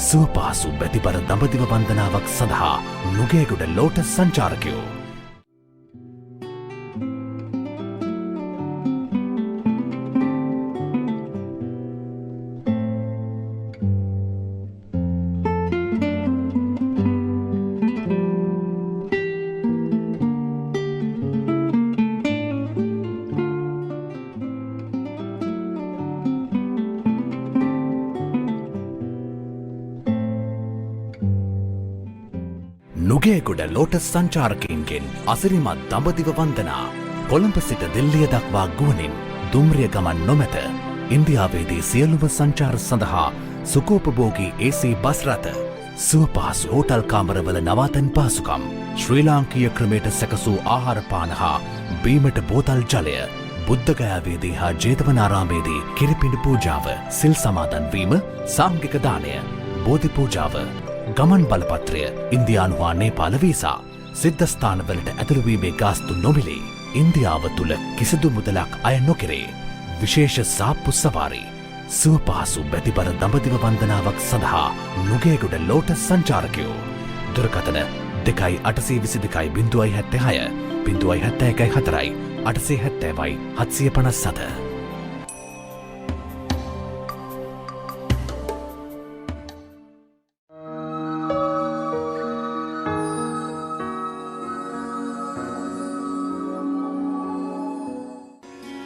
සුවපහසු බැතිබර දඹදිව වන්දනාවක් සඳහා Nugegoda Lotus සංචාරකයෝ Nugegoda Lotus සංචාරකයින්ගෙන් අසිරිමත් දඹදිව වන්දනා කොළඹ සිට දිල්ලිය දක්වා ගුවනින් දුම්රිය ගමන් නොමැත. ඉන්දියාවේදී සියලුම සංචාර සඳහා සුඛෝපභෝගී AC බස් රථ සුවපහසු හෝටල් කාමරවල නවාතැන් පහසුකම් ශ්‍රී ලාංකීය ක්‍රමයට සැකසූ ආහාර පාන හා බීමට බෝතල් ජලය බුද්ධගයාවේදී හා ජේතවනාරාමේදී කිරිපිඬු පූජාව සිල් සමාදන් වීම සාංඝික දානය බෝධි පූජාව ගමන් බලපත්‍රය ඉන්දියානු හා නේපාල වීසා සිද්ධස්ථානවලට ඇතුළුවීමේ ගාස්තු නොමිලේ. ඉන්දියාව තුළ කිසිදු මුදලක් අය නොකෙරේ. විශේෂ සාප්පු සවාරි සුවපහසු බැතිබර දඹදිව වන්දනාවක් සඳහා නුගේගොඩ ලෝටස් සංචාරකයෝ දුරකථන 2822.076 071 870 757.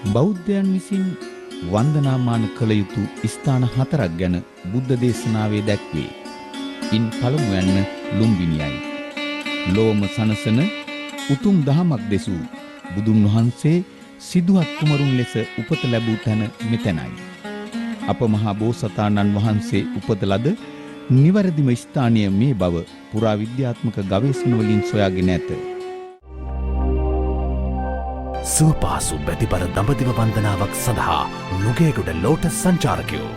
බෞද්ධයන් විසින් වන්දනාමාන කළ යුතු ස්ථාන 4ක් ගැන බුද්ධ දේශනාවේ දැක්වේ. ඉන් පළමුවැන්න ලුම්බිනියයි. ලෝම සනසන උතුම් දහමක් දෙසූ බුදුන් වහන්සේ සිදුහත් කුමරුන් ලෙස උපත ලැබූ තැන මෙතැනයි. අප මහා බෝසතාණන් වහන්සේ උපත ලද නිවැරදිම ස්ථානය මේ බව පුරා විද්‍යාත්මක ගවේෂණ වලින් සොයාගෙන ඇත. සුවපහසු බැතිබර දඹදිව වන්දනාවක් සඳහා නුගේගොඩ ලෝටස් සංචාරකයෝ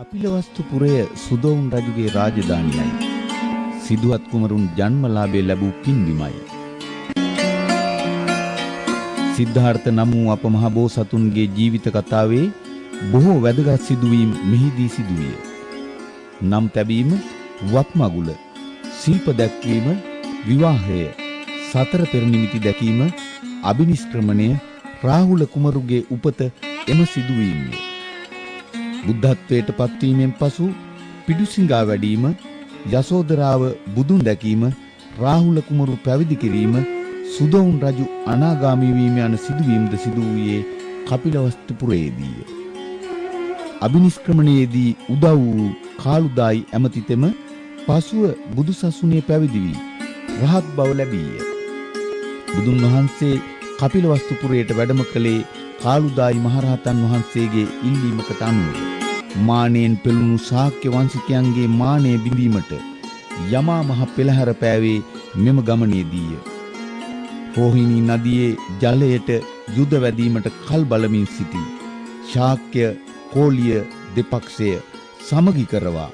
කපිලවස්තුපුරය සුදොවුන් රජුගේ රාජධානියයි. සිදුහත් කුමරුන් ජන්මලාභය ලැබූ පින්බිමයි. සිද්ධාර්ථ නම් වූ අප මහ බෝසතුන්ගේ ජීවිත කතාවේ බොහෝ වැදගත් සිදුවීම් මෙහිදී සිදුවිය. නම් තැබීම, වත්මගුල, ශිල්ප දැක්වීම, විවාහය, සතර පෙර නිමිති දැකීම, අභිනිෂ්ක්‍රමණය, රාහුල කුමරුගේ උපත එම සිදුවීම්ය. බුද්ධත්වයට පත්වීමෙන් පසු පිඩුසිඟා වැඩීම, යසෝදරාව බුදුන් දැකීම, රාහුල කුමරු පැවිදි කිරීම, සුදොවුන් රජු අනාගාමී වීම යන සිදුවීම්ද සිදු වූයේ කපිලවස්තුපුරයේදීය. අභිනිෂ්ක්‍රමණයේදී උදව් වූ කාළුදායි ඇමතිතෙම පසුව බුදුසසුනේ පැවිදි වී රහත් බව ලැබීය. බුදුන් වහන්සේ කපිලවස්තුපුරයට වැඩම කළේ කාළුදායි මහරහතන් වහන්සේගේ ඉල්ලීමකට අනුව. මානෙන් පෙළුණු ශාක්‍ය වංශිකයන්ගේ මානය බිඳීමට යමා මහ පෙළහැර පෑවේ මෙම ගමනේදීය. රෝහිණී නදියේ ජලයට යුද වැදීමට කල් බලමින් සිටි ශාක්‍ය කෝලිය දෙපක්ෂය සමගි කරවා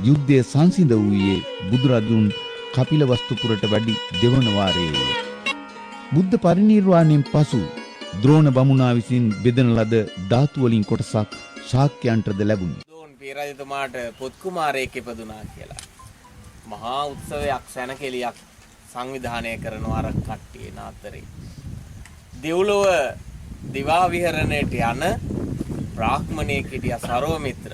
යුද්ධය සංසිඳ වූයේ බුදුරදුන් කපිලවස්තුපුරට වැඩි දෙවන වාරයේය. බුද්ධ පරිනිර්වාණයෙන් පසු ද්‍රෝණ බමුණා විසින් බෙදන ලද ධාතු වලින් කොටසක් ශාක්‍යයන්ටද ලැබුණි. දෝන් පෙරජතුමාට පොත් කුමාරයෙක් ඉපදුනා කියලා. මහා උත්සවයක් සැනකෙලියක් සංවිධානය කරනවා අර කට්ටිය නාතරේ. දෙව්ලොව දිවා විහරණයට යන බ්‍රාහ්මණයෙක් හිටියා සරෝමිත්‍ර.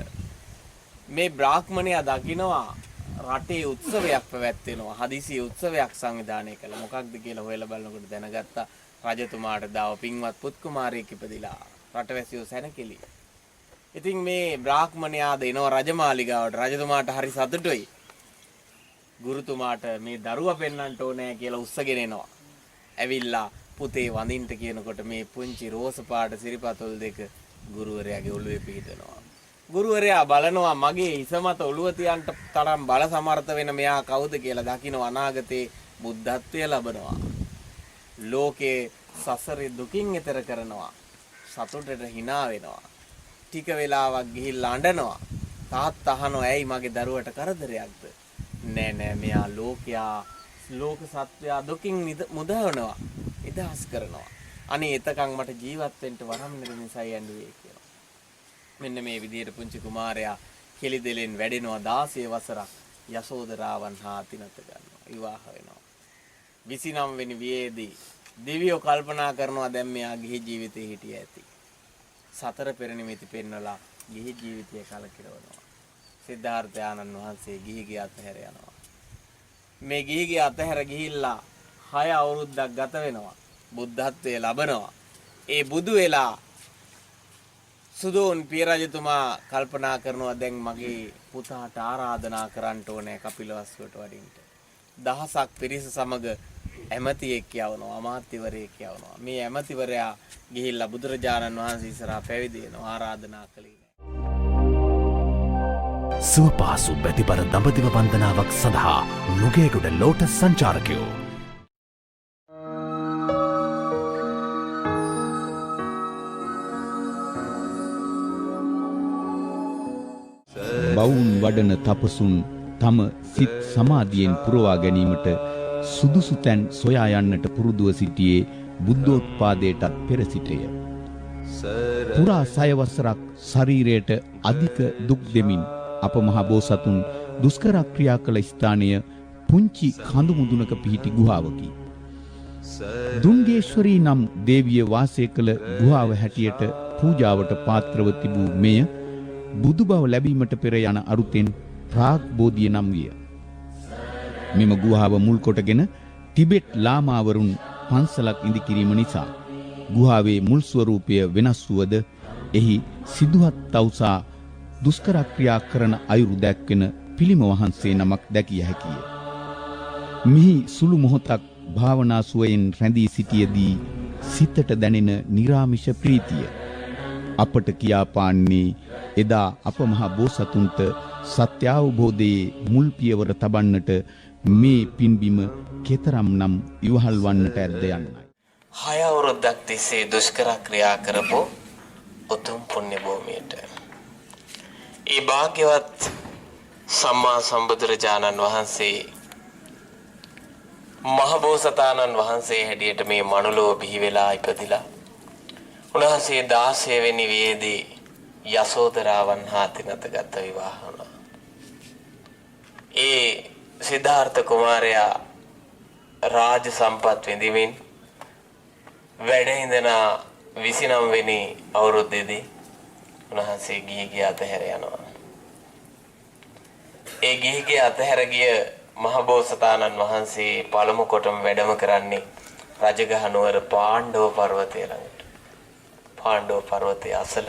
මේ බ්‍රාහ්මණයා දකිනවා රටේ උත්සවයක් පැවැත්වෙනවා. හදිසි උත්සවයක් සංවිධානය කළා. මොකක්ද කියලා හොයලා බලනකොට දැනගත්තා රජතුමාට දාව පින්වත් පුත් කුමාරයෙක් ඉපදිලා. රටවැසියෝ සැනකෙලි. ඉතින් මේ බ්‍රාහ්මණයා දෙනවා රජමාලිගාවට. රජතුමාට හරි සතුටුයි. ගුරුතුමාට මේ දරුවා පෙන්වන්න ඕනේ කියලා උස්සගෙන එනවා. ඇවිල්ලා පුතේ වඳින්න කියනකොට මේ පුංචි රෝස පාට සිරිපතොල් දෙක ගුරුවරයාගේ ඔළුවේ පිහිටනවා. ගුරුවරයා බලනවා මගේ හිස මත ඔළුව තියන්න තරම් බල සමර්ථ වෙන මෙයා කවුද කියලා දකින්න අනාගතේ බුද්ධත්වය ලබනවා. ලෝකේ සසරේ දුකින් එතර කරනවා. සතුටට hina වෙනවා. ටික වෙලාවක් ගිහිල්ලා අඬනවා. තාත්තා අහනවා ඇයි මගේ දරුවට කරදරයක්ද? නෑ මෙයා ලෝක සත්වයා දුකින් මුදවනවා. අදහස් කරනවා. අනේ එතකන් මට ජීවත් වෙන්න වරම් නැති නිසා යන්නේ කියලා. මෙන්න මේ විදිහට පුංචි කුමාරයා කෙලිදෙලෙන් වැඩෙනවා 16 වසරක් යසෝදරාවන් හා තිනත ගන්නවා. විවාහ වෙනවා. 29 වෙනි වියේදී දෙවියෝ කල්පනා කරනවා දැන් මෙයා ගිහි ජීවිතේ හිටිය ඇති. සතර පෙර නිමිති පෙන්වලා ගිහි ජීවිතය කලකිරවනවා. සිද්ධාර්ථ ආනන්ද වහන්සේ ගිහිගේ අතහැර යනවා. මේ ගිහිගේ අතහැර ගිහිල්ලා 6 අවුරුද්දක් ගත වෙනවා. බුද්ධත්වයේ ලබනවා. ඒ බුදු වෙලා සුදෝන් පිය රජතුමා කල්පනා කරනවා දැන් මගේ පුතාට ආරාධනා කරන්න ඕනේ කපිලවස්තුවට වඩින්න. දහසක් පිරිස සමග ඇමතියෙක් යවනවා, අමාත්‍යවරයෙක් යවනවා. මේ ඇමතිවරයා ගිහිල්ලා බුදුරජාණන් වහන්සේ ඉස්සරහා පැවිදි වෙනවා, ආරාධනා කළේ නෑ. සුවපහසු බැතිබර දඹදිව වන්දනාවක් සඳහා නුගේගොඩ ලෝටස් සංචාරකයෝ බවුන් වඩන තපසුන් තම සිත් සමාධියෙන් පුරවා ගැනීමට සුදුසු තැන් සොයා යන්නට පුරුදුව සිටියේ බුද්ධෝත්පාදයටත් පෙර සිටය. පුරා 6 වසරක් ශරීරයට අධික දුක් දෙමින් අප මහ බෝසතුන් දුෂ්කර ක්‍රියා කළ ස්ථානය පුංචි කඳු මුදුනක පිහිටි ගුහාවකි. දුංගේශ්වරී නම් දේවිය වාසය කළ ගුහාව හැටියට පූජාවට පාත්‍රව තිබූ මෙය බුදු බව ලැබීමට පෙර යන අරුතෙන් ප්‍රාග් බෝධිය නම් විය. මෙම ගුහාව මුල් කොටගෙන ටිබෙට් ලාමාවරුන් පන්සලක් ඉදි කිරීම නිසා ගුහාවේ මුල් ස්වරූපය වෙනස් වුවද එහි සිදුහත් තවුසා දුෂ්කර ක්‍රියා කරන අයුරු දැක්වෙන පිළිම වහන්සේ නමක් දැකිය හැකිය. මිහි සුළු මොහොතක් භාවනා සුවයෙන් රැඳී සිටියේදී සිතට දැනෙන නිරාමිෂ ප්‍රීතිය අපට කියාපාන්නේ එදා අප මහ බෝසතුන්ට සත්‍ය අවබෝධයේ මුල් පියවර තබන්නට මේ පින්බිම කෙතරම් නම් ඉවහල් වන්නට ඇද්ද යන්නයි. 6 අවුරුද්දක් තිස්සේ දුෂ්කර ක්‍රියා කරපු උතුම් පුණ්‍ය භූමියට ඒ භාග්‍යවත් සම්මා සම්බුදුරජාණන් වහන්සේ මහ බෝසතාණන් වහන්සේ හැටියට මේ මනුලොව බිහි වෙලා ඉපදිලා උන්වහන්සේ 16 වෙනි වියේදී යසෝදරාවන් හා තිනතගත විවාහ වුණා. ඒ සිද්ධාර්ථ කුමාරයා රාජ සම්පත් විඳිමින් වැඩ ඉඳන 29 වෙනි අවුරුද්දේදී උන්වහන්සේ ගිහිගේ අතහැර යනවා. ඒ ගිහිගේ අතහැර ගිය මහබෝසතාණන් වහන්සේ පළමු කොටම වැඩම කරන්නේ රජගහ නුවර පාණ්ඩව පර්වතය ළඟට. පාණ්ඩව පර්වතයේ අසල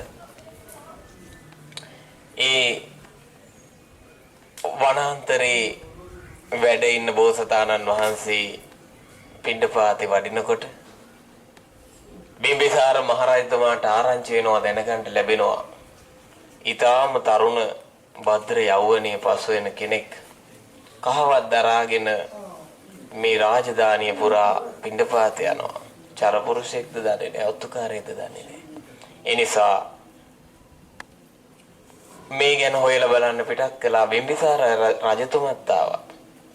ඒ වනාන්තරේ වැඩ ඉන්න බෝසතාණන් වහන්සේ පිණ්ඩපාතේ වඩිනකොට බිම්බිසාර මහරජතුමාට ආරංචි වෙනවා දැනගන්න ලැබෙනවා. ඊටාම තරුණ භද්‍ර යෞවනයේ පසු වෙන කෙනෙක් කහවත් දරාගෙන මේ රාජධානිය පුරා පිණ්ඩපාත යනවා. චරපුරුෂයෙක්ද දන්නේ නැහැ, ඔත්තුකාරයෙක්ද දන්නේ නැහැ. ඒ නිසා මේ ගැන හොයලා බලන්න පිටක් කළා. බිම්බිසාර රජතුමත් ආවා.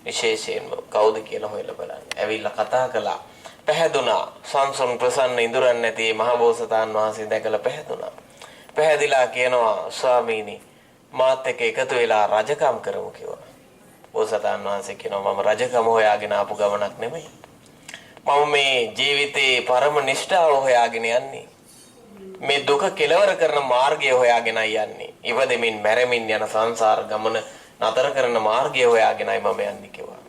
විශේෂයෙන්ම කවුද කියලා හොයලා බලන්න. ඇවිල්ලා කතා කළා. පැහැදුනා. සංසුන් ප්‍රසන්න ඉඳුරන් නැති මහබෝසතාණන් වහන්සේ දැකලා පැහැදුනා. පැහැදිලා කියනවා ස්වාමීනි මාත් එක්ක එකතු වෙලා රජකම් කරමු කිව්වා. බෝසතාණන් වහන්සේ කියනවා මම රජකම හොයාගෙන ආපු ගමනක් නෙමෙයි. මම මේ ජීවිතේ පරම නිෂ්ඨාව හොයාගෙන යන්නේ. මේ දුක කෙලවර කරන මාර්ගය හොයාගෙනයි යන්නේ. ඉවදෙමින් මැරෙමින් යන සංසාර ගමන නතර කරන මාර්ගය හොයාගෙනයි මම යන්නේ කිව්වා.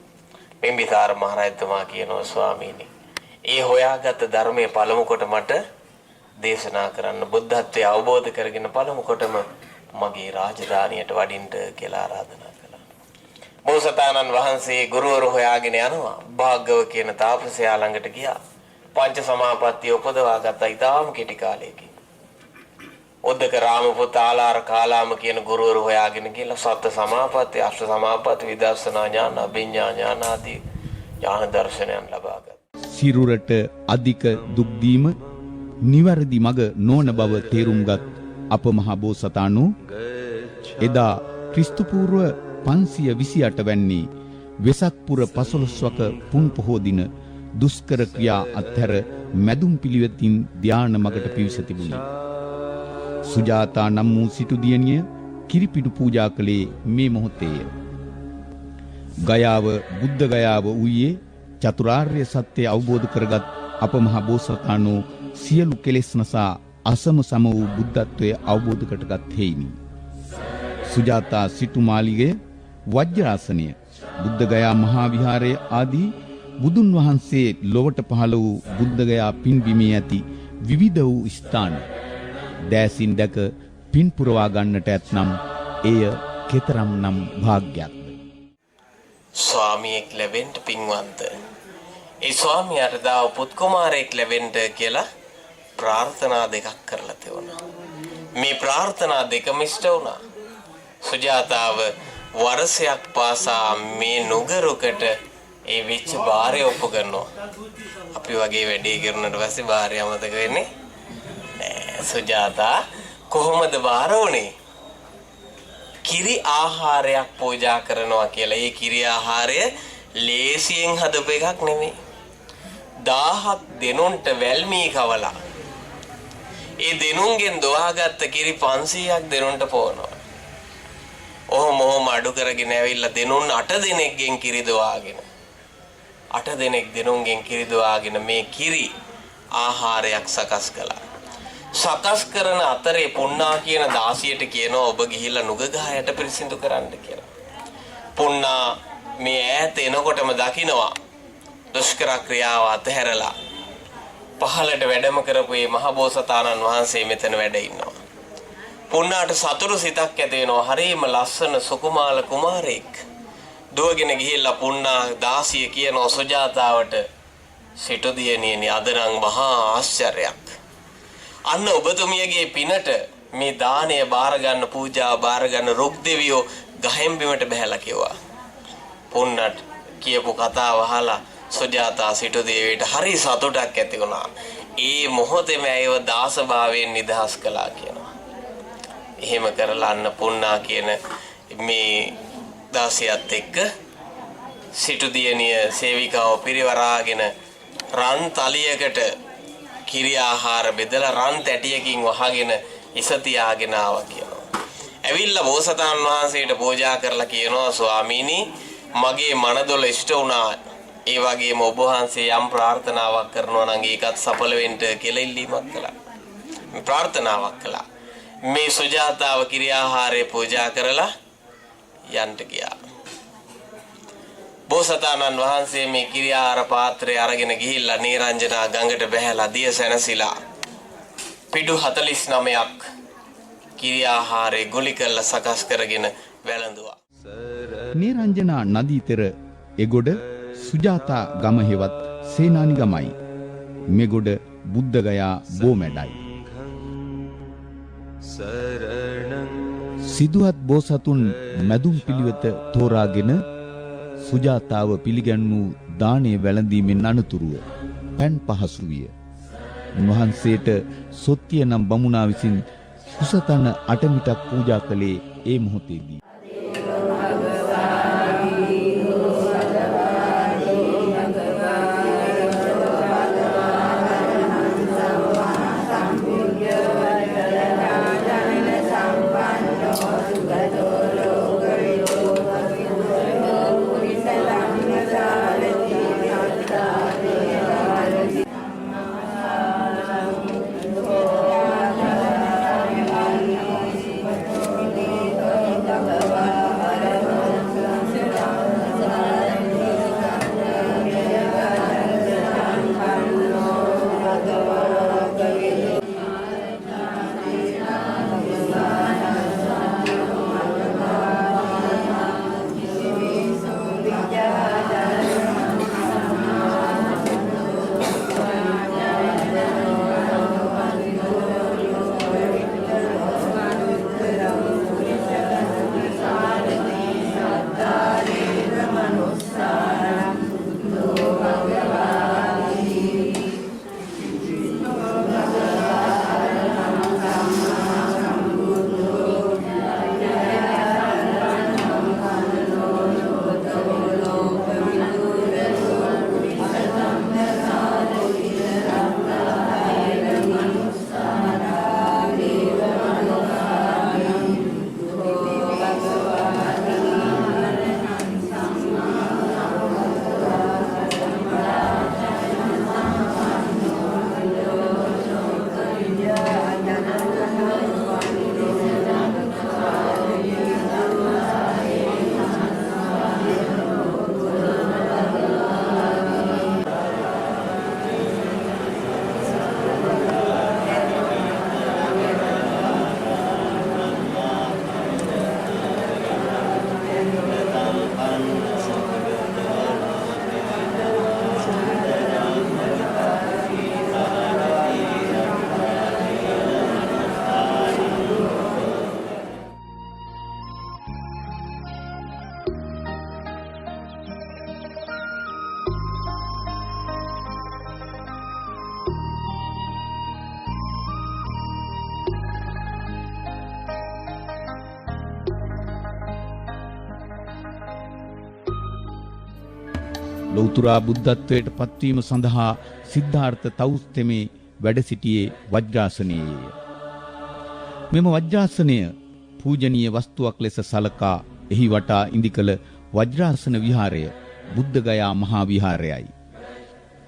බිම්බිසාර මහරජතුමා කියනවා ස්වාමීනි ඒ හොයාගත් ධර්මයේ පළමු කොට මට දේශනා කරන්න බුද්ධත්වයේ අවබෝධ කරගෙන පළමු කොටම මගේ රාජධානියට වඩින්න කියලා ආරාධනා කළා. බෝසතාණන් වහන්සේ ගුරුවරු හොයාගෙන යනවා. භාග්‍යව කියන තාපසයා ළඟට ගියා. පංච සමාපත්තිය උපදවා ගත්තා ඊටාම් කෙටි කාලයකින්. උද්දක රාමපුත් ආලාර කාලාම කියන ගුරුවරු හොයාගෙන ගිහලා සත්‍ය සමාපatti, අෂ්ට සමාපatti, විදර්ශනා ඥාන, අභිඥා ඥාන ආදී ඥාන දර්ශනයන් ලබා ගත්තා. සිරුරට අධික දුක් දීම නිවැරදි මඟ නොවන බව තේරුම්ගත් අප මහ බෝසතාණෝ එදා ක්‍රිස්තු පූර්ව 528 වැන්නේ වෙසක් පුර 15වක පුන් පොහෝ දින දුෂ්කර ක්‍රියා අත්හැර මැදුම් පිළිවෙතින් ධාන මගට පිවිස තිබුණි. සුජාතා නම් වූ සිටු දියණිය කිරිපිඩු පූජා කළේ මේ මොහොතේය. ගයාව බුද්ධ ගයාව වූයේ චතුරාර්ය සත්‍ය අවබෝධ කරගත් අප මහ බෝසතාණෝ සියලු කෙලෙස් නසා අසම සම වූ බුද්ධත්වයේ අවබෝධ කරගත් හේිනි. සුජාතා සිටු මාලිගය, වජ්‍රාසනය, බුද්ධ ගයා මහා විහාරය ආදී බුදුන් වහන්සේ ලොවට පහළ වූ බුද්ධ ගයා පින්බිමේ ඇති විවිධ වූ ස්ථාන දෑසින් දැක පින් පුරවා ගන්නට ඇතනම් එය කෙතරම් නම් භාග්‍යයක්ද. ස්වාමියෙක් ලැබෙන්න පින්වන්ත. ඒ ස්වාමියාට දාව පුත් කුමාරයෙක් ලැබෙන්න කියලා ප්‍රාර්ථනා දෙකක් කරලා තිබුණා. මේ ප්‍රාර්ථනා දෙකම ඉෂ්ට වුණා. සුජාතාව වර්ෂයක් පාසා මේ නුගරුකට ඒ වෙච්ච බාරය ඔප්පු කරනවා. අපි වගේ වැඩේ කරනට පස්සේ බාරය අමතක වෙන්නේ නෑ. සුජාතා කොහොමද බාර වුනේ? කිරි ආහාරයක් පූජා කරනවා කියලා. ඒ කිරි ආහාරය ලේසියෙන් හදපු එකක් නෙමෙයි. 1000ක් දෙනුන්ට වැල්මී කවලා ඒ දෙනුන්ගෙන් දොවාගත්ත කිරි 500ක් දෙනුන්ට පොවනවා. ඔහොම අඩු කරගෙන ඇවිල්ලා දෙනුන් 8 දෙනෙක්ගෙන් කිරි දොවාගෙන 8 දෙනෙක් දෙනුන්ගෙන් කිරි දොවාගෙන මේ කිරි ආහාරයක් සකස් කළා. සකස් කරන අතරේ පුන්නා කියන දාසියට කියනවා ඔබ ගිහිල්ලා නුගගහයට පිරිසිදු කරන්න කියලා. පුන්නා මේ ඈත එනකොටම දකිනවා දුෂ්කර ක්‍රියාව අතහැරලා පහළට වැඩම කරපු මේ මහබෝසතාණන් වහන්සේ මෙතන වැඩ ඉන්නවා. පුන්නාට සතුටු සිතක් ඇති වෙනවා. හරිම ලස්සන සුකුමාල කුමාරයෙක්. දුවගෙන ගිහිල්ලා පුන්නා දාසිය කියනවා සුජාතාවට සිටු දියණියනි අද නම් මහා ආශ්චර්යයක්. අන්න ඔබතුමියගේ පිනට මේ දාණය බාර ගන්න පූජාව බාර ගන්න රුක් දෙවියෝ ගහෙන් බිමට බහැලා කිව්වා. පුන්නට කියපු කතාව අහලා සුජාතා සිටු දේවියට හරි සතුටක් ඇති වුණා. ඒ මොහොතේම ඇයව දාසභාවයෙන් නිදහස් කළා කියනවා. එහෙම කරලා අන්න පුන්නා කියන මේ දාසියත් එක්ක සිටු දියණිය සේවිකාව පිරිවරාගෙන රන් තලියකට කිරි ආහාර බෙදලා රන් තැටියකින් වහගෙන ඉස තියාගෙන ආවා කියනවා. ඇවිල්ලා බෝසතාණන් වහන්සේට පූජා කරලා කියනවා ස්වාමීනි මගේ මනදොල ඉෂ්ට වුණා. ඒ වගේම ඔබ වහන්සේ යම් ප්‍රාර්ථනාවක් කරනවා නම් ඒකත් සඵල වෙන්න කියලා ඉල්ලීමක් කළා. ප්‍රාර්ථනාවක් කළා. මේ සුජාතාව කිරි ආහාරය පූජා කරලා යන්ට ගියා. බෝසතාණන් වහන්සේ මේ කිරි ආහාර පාත්‍රය අරගෙන ගිහිල්ලා නීරංජනා ගඟට බැහැලා දිය සැනසීලා පිඩු 49ක් කිරි ආහාරය ගුලි කරලා සකස් කරගෙන වැළඳුවා. නීරංජනා නදී තෙර එගොඩ සුජාතා ගම හෙවත් සේනානි ගමයි. මෙගොඩ බුද්ධ ගයා බෝමැඩයි. සිදුහත් බෝසතුන් මැදුම් පිළිවෙත තෝරාගෙන සුජාතාව පිළිගන්නූ දානය වැළඳීමෙන් අනතුරුව පෑන් පහසු විය. උන්වහන්සේට සොත්තිය නම් බමුණා විසින් කුසතන 8 මිටක් පූජා කළේ ඒ මොහොතේදී. ලෞතර බුද්ධත්වයට පත්වීම සඳහා සිද්ධාර්ථ තවුස්තෙමේ වැඩ සිටියේ වජ්‍රාසනයේය. මෙම වජ්‍රාසනය පූජනීය වස්තුවක් ලෙස සලකා එහි වටා ඉදිකළ වජ්‍රාසන විහාරය බුද්ධගයා මහා විහාරයයි.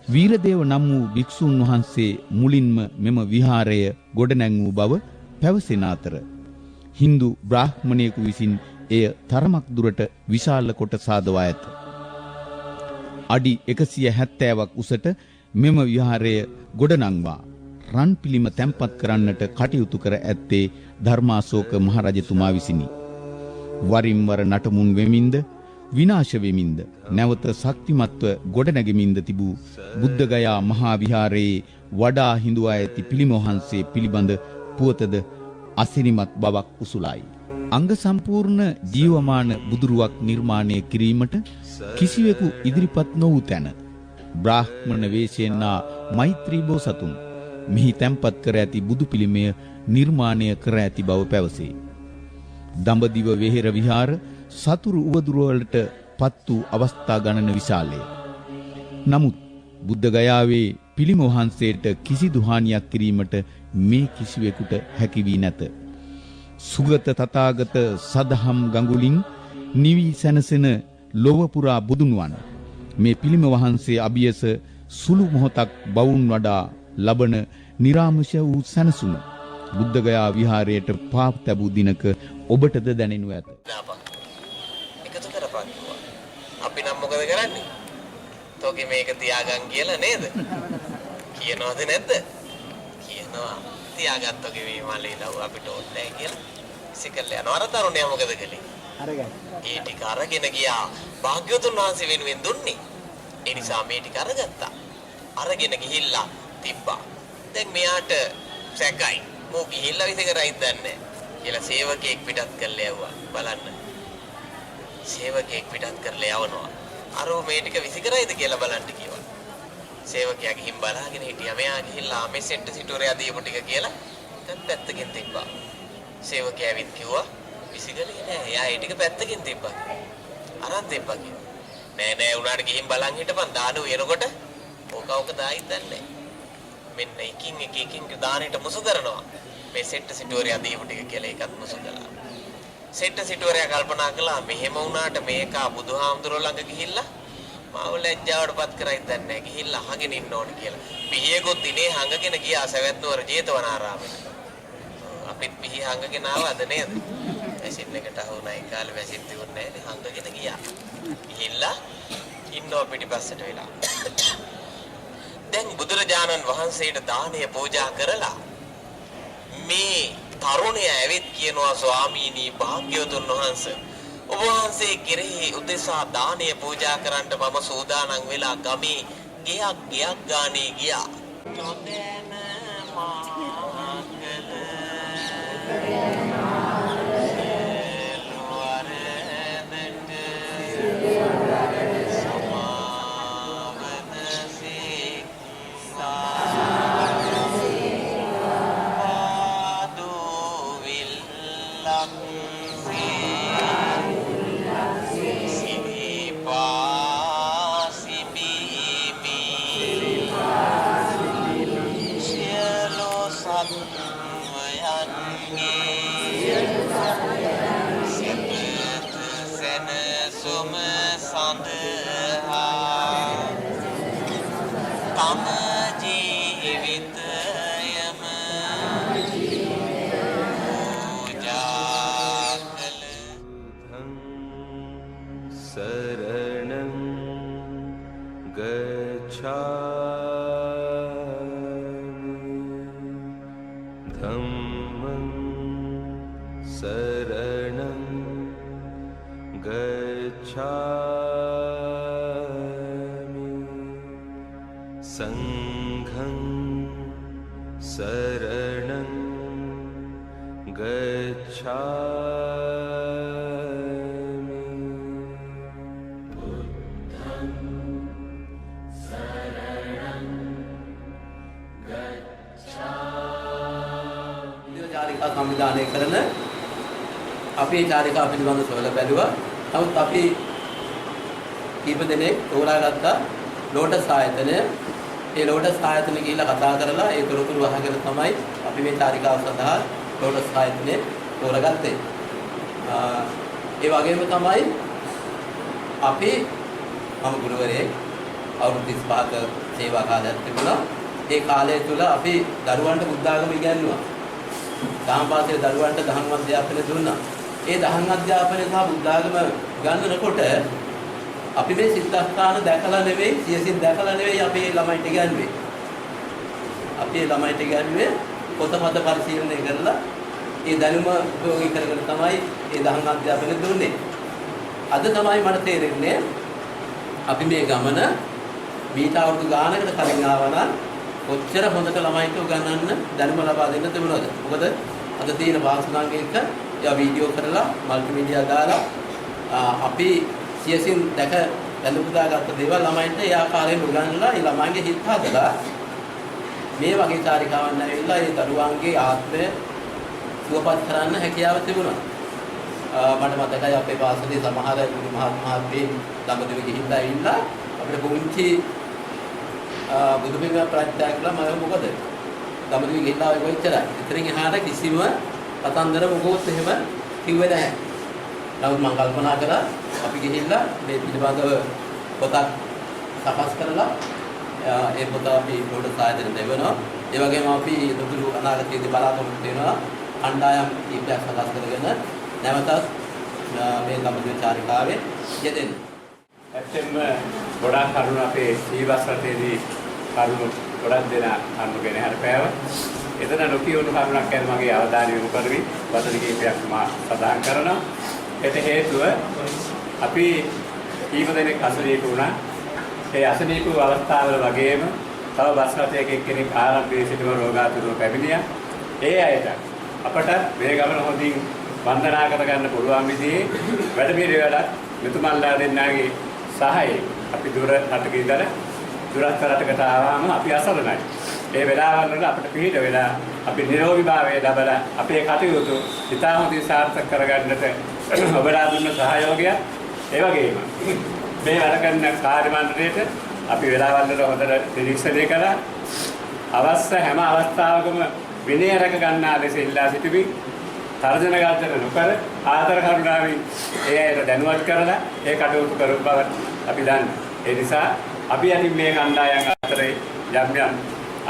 වීරදේව නම් වූ භික්ෂුන් වහන්සේ මුලින්ම මෙම විහාරය ගොඩනැංවූ බව පැවසෙන අතර හින්දු බ්‍රාහ්මණයෙකු විසින් එය තරමක් දුරට විශාල කොට සාදවා ඇත. අඩි 170ක් උසට මෙම විහාරය ගොඩනංවා රන් පිළිම තැන්පත් කරන්නට කටයුතු කර ඇත්තේ ධර්මාශෝක මහරජතුමා විසිනි. වරින් වර නටමුන් වෙමින්ද විනාශ වෙමින්ද නැවත ශක්තිමත්ව ගොඩනැගෙමින්ද තිබූ බුද්ධගයා මහා විහාරයේ වඩා හිඳුවා ඇති පිළිම වහන්සේ පිළිබඳ පුවතද අසිරිමත් බවක් උසුලායි. අංග සම්පූර්ණ ජීවමාන බුදුරුවක් නිර්මාණය කිරීමට කිසිවෙකු ඉදිරිපත් නොවූ තැන බ්‍රාහ්මණ වේශයෙන් මෛත්‍රී බෝසතුන් මෙහි තැන්පත් කර ඇති බුදු පිළිමය නිර්මාණය කර ඇති බව පැවසේ. දඹදිව වෙහෙර විහාර සතුරු උවදුර වලට පත් වූ අවස්ථා ගණන විශාලය. නමුත් බුද්ධගයාවේ පිළිම වහන්සේට කිසිදු හානියක් කිරීමට මේ කිසිවෙකුට හැකි වී නැත. සුගත තථාගත සදහම් ගඟුලින් නිවි සැනසෙන ලොව පුරා බුදුන්වන් මේ පිළිම වහන්සේ අභියස සුළු මොහොතක් බවුන් වඩා ලබන නිරාමශ වූ සැනසුම බුද්ධගයා විහාරයට පාප තැබූ දිනක ඔබටද දැනෙනු ඇත. එකතු කරපන්. අපි නම් මොකද කරන්නේ? තෝගේ මේක තියාගන්න කියලා නේද? කියනවද නැද්ද? කියනවා. තියාගත්තෝගේ මේ මලේ ලව් අපිට ඕනේ කියලා. ඉසිකල් යනවා. අර තරුණයා මොකද කළේ? අරගෙන. ඒ ටික අරගෙන ගියා. භාග්‍යවතුන් වහන්සේ වෙනුවෙන් දුන්නේ. ඒ නිසා මේ ටික අරගත්තා. අරගෙන ගිහිල්ලා තිබ්බා. දැන් මෙයාට සැකයි. මෝ ගිහිල්ලා විසිකරයිද දන්නේ කියලා සේවකයෙක් පිටත් කරලා යවුවා. බලන්න. සේවකයෙක් පිටත් කරලා යවනවා. අර මේ ටික විසිකරයිද කියලා බලන්න කිව්වා. සේවකයා ගිහින් බලාගෙන හිටියා. මෙයා ගිහිල්ලා මේ සෙට් සිටුරේ දීපු ටික කියලා දැන් පැත්තකින් තිබ්බා. සේවකයා විත් කිව්වා විසිකලේ නෑ. එයා ඒ ටික පැත්තකින් තිබ්බා. අරන් තිබ්බා කිව්වා. නෑ උනාට ගිහින් බලන් හිටපන් දාන වෙනකොට ඕක දායිද දන්නේ. මෙන්න එකින් දානෙට මුසු කරනවා. මේ සෙට් සිටුරේ දීපු ටික කියලා ඒකත් මුසු කළා. සෙට් සිටුවරයා කල්පනා කළා මෙහෙම වුණාට මේක බුදුහාමුදුරුවෝ ළඟ ගිහිල්ලා මාව ලැජ්ජාවටපත් කරයිද නැහැ ගිහිල්ලා අහගෙන ඉන්න ඕනේ කියලා. පිහියෙකුත් දිනේ හංගගෙන ගියා සවැත් නුවර ජේතවනාරාමයට. අපිත් පිහිය හංගගෙන ආවද නේද? ඇසින් එකට අහුණා ඒ කාලේ වැසින් තිබුණේ නැහැ හංගගෙන ගියා. ගිහිල්ලා ඉන්නෝ පිටිපස්සට වෙලා. දැන් බුදුරජාණන් වහන්සේට දානය පූජා කරලා මේ තරුණයා ඇවිත් කියනවා ස්වාමීනි භාග්‍යවතුන් වහන්සේ ඔබ වහන්සේ කෙරෙහි උදෙසා දානය පූජා කරන්න මම සූදානම් වෙලා ගමේ ගෙයක් ගානේ ගියා. නොදැන මාකල සංවිධානය කරන අපේ චාරිකා පිළිබඳ සොයලා බැලුවා. නමුත් අපි කීප දෙනෙක් තෝරාගත්තා ලෝටස් ආයතනය. ඒ ලෝටස් ආයතනය ගිහිල්ලා කතා කරලා ඒ තොරතුරු අහගෙන තමයි අපි මේ චාරිකාව සඳහා ලෝටස් ආයතනය තෝරගත්තේ. ඒ වගේම තමයි අපි මම ගුරුවරයෙක් අවුරුදු 35ක සේවා කාලයක් තිබුණා. ඒ කාලය තුල අපි දරුවන්ට බුද්ධ ආගම ඉගැන්නුවා. දහම් පාසලේ දරුවන්ට දහම් අධ්‍යාපනය දුන්නා. ඒ දහම් අධ්‍යාපනය සහ බුද්ධ ආගම ගන්නකොට අපි මේ සිද්ධාස්ථාන දැකලා නෙවෙයි, සියසින් දැකලා නෙවෙයි අපි ළමයිට ඉගැන්වුවේ. අපි ළමයිට ඉගැන්වුවේ පොතපත පරිශීලනය කරලා ඒ දැනුම උපයෝගී කරගෙන තමයි ඒ දහම් අධ්‍යාපනය දුන්නේ. අද තමයි මට තේරෙන්නේ අපි මේ ගමන මීට අවුරුදු ගානකට කලින් ආවනම් කොච්චර හොඳට ළමයිට උගන්වන්න දැනුම ලබා දෙන්න තිබුණාද? මොකද අද තියෙන වාසනාංග එක යා වීඩියෝ කරලා මල්ටිමීඩියා දාලා අපි සියසින් දැක දැනුපුදාගත්ත දේවල් ළමයින්ට ඒ ආකාරයෙන් උගන්වලා ඒ ළමයින්ගේ හිත හදලා මේ වගේ චාරිකාවන් ඇවිල්ලා ඒ දරුවන්ගේ ආත්මය සුවපත් කරන්න හැකියාව තිබුණා. මට මතකයි අපේ පාසලේ සමහර ගුරු මහත්මයන් ළඟදී ගිහිල්ලා ඉන්නා අපිට පුංචි බුදුපිළිම ප්‍රත්‍යක් කළා මම මොකද ළඟදී ගිහිල්ලා ඔය කොච්චරයි. ඉතින් එහාට කිසිම කතන්දර මොකොත් එහෙම කිව්වේ නැහැ. නමුත් මම කල්පනා කළා අපි ගිහිල්ලා මේ පිළිබඳව පොතක් සකස් කරලා ඒ පොත අපි ලෝටස් ආයතනයට දෙවනවා. ඒ වගේම අපි දුරු අනාගතයේදී බලාපොරොත්තු වෙනවා කණ්ඩායම් කීපයක් සකස් කරගෙන නැවතත් මේ ළමයි චාරිකාවේ යෙදෙන්න. ඇත්තෙන්ම ගොඩාක් කරුණු අපේ සීවස් රටේදී කරුණු ගොඩක් දෙනා අනුගෙන හරපෑව. එතන නොකියුණු කරුණක් ගැන මගේ අවධානය යොමු කරමි. වචන කීපයක් මා සඳහන් කරනවා. ඒට හේතුව අපි කීප දෙනෙක් අසනීප වුණා. ඒ අසනීප අවස්ථාවල වගේම තව බස් රථයක එක්කෙනෙක් ආරම්භයේ සිටම රෝගාතුරව පැමිණියා. ඒ අයට අපට මේ ගමන හොඳින් වන්දනා කර ගන්න පුළුවන් විදිහේ වැඩ පිළිවෙලක් මෙතුමන්ලා දෙන්නාගේ සහායයෙන් අපි දුර රටක ඉඳලා දුරස්ත රටකට ආවම අපි අසරණයි. ඒ වෙලාවල් වල අපිට පිළිහිද වෙලා අපි නිරෝගීභාවය ලැබලා අපේ කටයුතු ඉතා හොඳින් සාර්ථක කරගන්නට ඔබලා දුන්න සහයෝගය ඒ වගේම මේ වැඩ කරන කාර්ය මණ්ඩලයට අපි වෙලාවල් වල හොඳට නිරීක්ෂණය කළා. අවශ්‍ය හැම අවස්ථාවකම විනය රැක ගන්නා ලෙස ඉල්ලා සිටිමි. තර්ජන ගාතන නොකර ආදර කරුණාවෙන් ඒ අයට දැනුවත් කරලා ඒ කටයුතු කරු බව අපි දන්නවා. ඒ නිසා අපි අතින් මේ කණ්ඩායම් අතරේ යම් යම්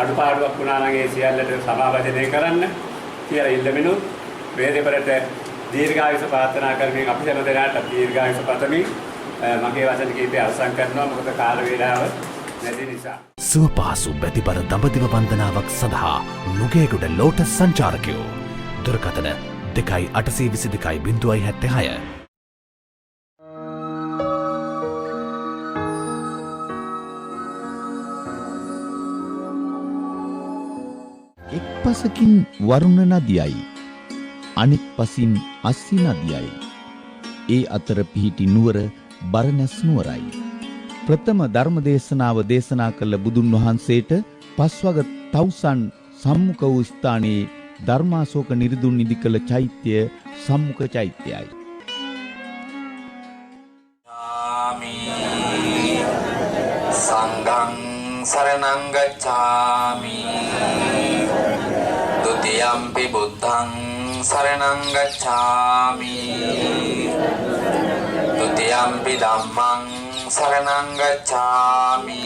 අඩුපාඩුවක් වුණා නම් ඒ සියල්ලට සමාවදනය කරන්න කියලා ඉල්ලමිනුත් වේදේපරට දීර්ඝායුෂ ප්‍රාර්ථනා කරමින් අපි හැම දෙනාට දීර්ඝායුෂ පතමි. මගේ වචන කීපය අවසන් කරනවා මොකද කාල වේලාව නැති නිසා. සුවපහසු බැතිබර දඹදිව වන්දනාවක් සඳහා නුගේගොඩ ලෝටස් සංචාරකයෝ දුරකථන 2.822.76 එක් පසකින් වරුණ නදියයි අනෙක් පසින් අස්සි නදියයි ඒ අතර පිහිටි නුවර බරණැස් නුවරයි. ප්‍රථම ධර්ම දේශනාව දේශනා කළ බුදුන් වහන්සේට පස්වග තවුසන් සම්මුඛ වූ ස්ථානයේ ධර්මාශෝක නිරිදුන් නිදි කළ චෛත්‍ය සම්මුඛ චෛත්‍යයයි. සංඝං සරණං ගච්ඡාමි ဒ ුතියම්පි බුද්ධං සරණං ගච්ඡාමි ဒ ුතියම්පි ධම්මං සරණං ගච්ඡාමි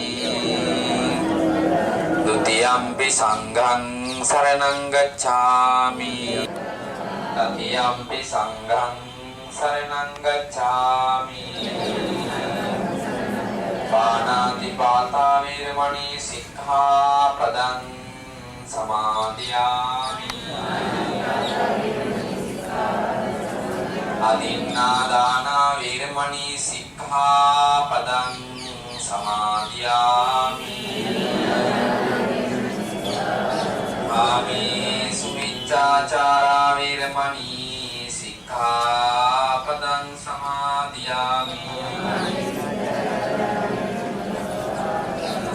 ဒ ුතියම්පි සංඝං සරණං ගච්ඡාමි တတိယံ පි සංඝං සරණං ගච්ඡාමි පාණාති පාතා වේරමණී සික්ඛාපදං සමාදියාමි අදින්නා දාන වේරමණී සික්ඛාපදං සමාදියාමි ආමේ සුමිච්ඡාචාරා වේරමණී සික්ඛාපදං සමාදියාමි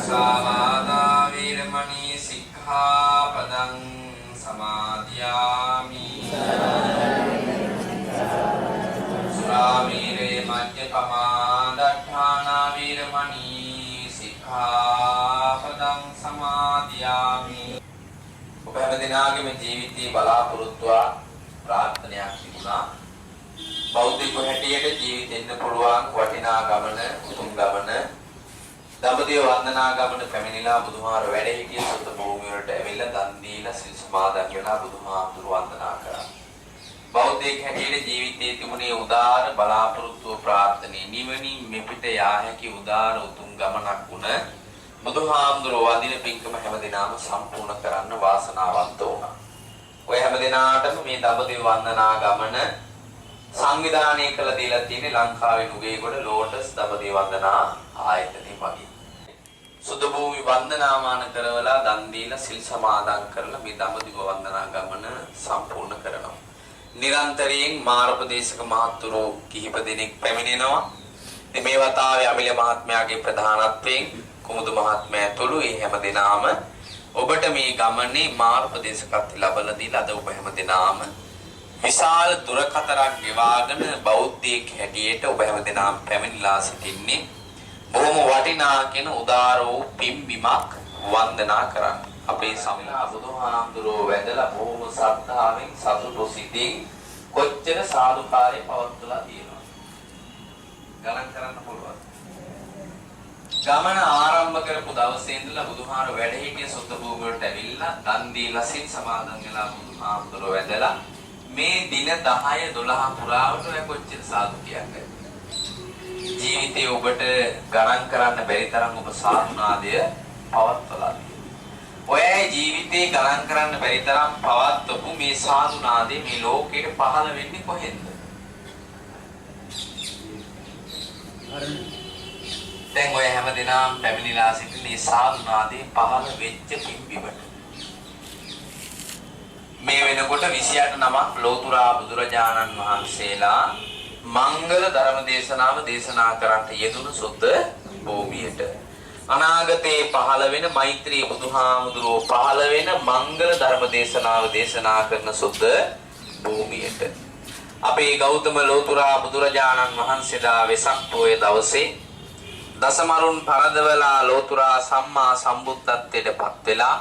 සාවාදා වේරමණී සික්ඛාපදං සමාදියාමි සුරාමේරේ මජ්ජපමා දට්ඨානා සමාදියාමි. ඔබ හැම දිනාගේම ජීවිතේ බලාපොරොත්තුවා ප්‍රාර්ථනාවක් තිබුණා. බෞද්ධයෙකු හැටියට ජීවිතෙන්න පුළුවන් වටිනා ගමන, උතුම් ගමන, දඹදිව වන්දනා ගමන පැමිණිලා බුදුහාර වැඩ හිටිය සුත භූමිය වලට ඇවිල්ලා දන් දීලා සිල් සමාදන් වෙලා බුදුහාමුදුරු වන්දනා කරා. බෞද්ධයෙක් හැටියට ජීවිතයේ තිබුණේ උදාර බලාපොරොත්තු ප්‍රාර්ථනීය නිවනින් මෙපිට යා හැකි උදාර උතුම් ගමනක් වුණ බුදුහාමුදුරු වදින පින්කම හැමදිනාම සම්පූර්ණ කරන්න වාසනාවන්ත වුණා. ඔය හැමදිනාටම මේ දඹදිව වන්දනා ගමන සංවිධානය කළ දීලා තියෙන්නේ ලංකාවේ නුගේගොඩ ලෝටස් දඹදිව වන්දනා ආයතනයේ මගින්. සුදු භූමි වන්දනාමාන කරවලා දන් දීලා සිල් සමාදන් කරලා මේ දඹදිව වන්දනා ගමන සම්පූර්ණ කරනවා. නිරන්තරයෙන් මාර්ගෝපදේශක මහත්තුරු කිහිප දෙනෙක් පැමිණෙනවා. ඉතින් මේ වතාවේ අමිල මහත්මයාගේ ප්‍රධානත්වයෙන් කුමුදු මහත්මයා ඇතුළු මේ හැම දෙනාම ඔබට මේ ගමනේ මාර්ගෝපදේශකත්වය ලැබලා දීලා අද ඔබ හැම දෙනාම විශාල දුරකතරක් ගෙවාගෙන බෞද්ධයෙක් හැටියට ඔබ හැම දෙනාම පැමිණලා සිටින්නේ බොහොම වටිනා කියන උදාර වූ පින්බිමක් වන්දනා කරන්න. අපේ සමිලා බුදුහාමුදුරුවෝ වැඳලා බොහොම ශ්‍රද්ධාවෙන් සතුටු සිතින් කොච්චර සාදුකාරය පවත්වලා තියෙනවා. ගණන් කරන්න පුළුවන්. ගමන ආරම්භ කරපු දවසේ ඉඳලා බුදුහාර වැඩ හිටිය සුද්ධ භූමිය වලට ඇවිල්ලා දන් දීලා සිල් සමාදන් වෙලා බුදුහාමුදුරුවෝ වැඳලා මේ දින 10 12 පුරාවට ඔය කොච්චර සාදු කියන්නේ. ජීවිතේ ඔබට ගණන් කරන්න බැරි තරම් ඔබ සාධනාදය පවත්වලා ඔය ජීවිතේ ගණන් කරන්න බැරි තරම් පවත්වපු මේ සාධනාදේ මේ ලෝකෙට පහළ වෙන්නේ කොහෙන්ද? දැන් ඔය හැමදෙනාම පැමිණිලා සිටින මේ සාධනාදේ පහළ වෙච්ච පින්බිමට මේ වෙනකොට 28 නමක් ලෝතුරා බුදුරජාණන් වහන්සේලා මංගල ධර්ම දේශනාව දේශනා කරන්නට යෙදුණු සුද්ධ භූමියට අනාගතේ පහළ වෙන මෛත්‍රී බුදුහාමුදුරුවෝ පහළ වෙන මංගල ධර්ම දේශනාව දේශනා කරන සුද්ධ භූමියට අපේ ගෞතම ලෝතුරා බුදුරජාණන් වහන්සේලා වෙසක් පොය දවසේ දසමරුන් පරදවලා ලෝතුරා සම්මා සම්බුද්ධත්වයට පත් වෙලා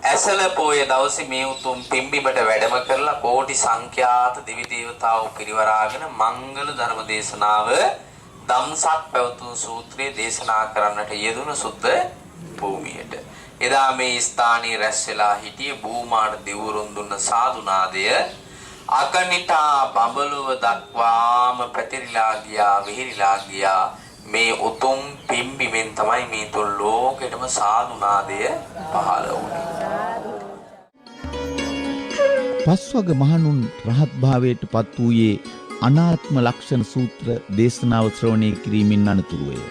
ඇසල පොය දවසේ මේ උතුම් පිම්බිමට වැඩම කරලා කෝටි සංඛ්‍යාත දිවි දේවතාවෝ පිරිවරාගෙන මංගල ධර්ම දේශනාව ධම්සක් පැවතුම් සූත්‍රයේ දේශනා කරන්නට යෙදුණු සුද්ධ භූමියට එදා මේ ස්ථානයේ රැස් වෙලා හිටිය භූමාට දිවුරුන් දුන්න සාදුනාදය අකනිටා බබලුව දක්වාම පැතිරිලා ගියා විහිරිලා ගියා මේ උතුම් පිම්බිමෙන් තමයි මේ තුන් ලෝකෙටම සාදුනාදය පහළ වුණේ. පස්වග මහණුන් රහත් භාවයට පත් වූයේ අනාත්ම ලක්ෂණ සූත්‍ර දේශනාව ශ්‍රවණය කිරීමෙන් අනතුරුය.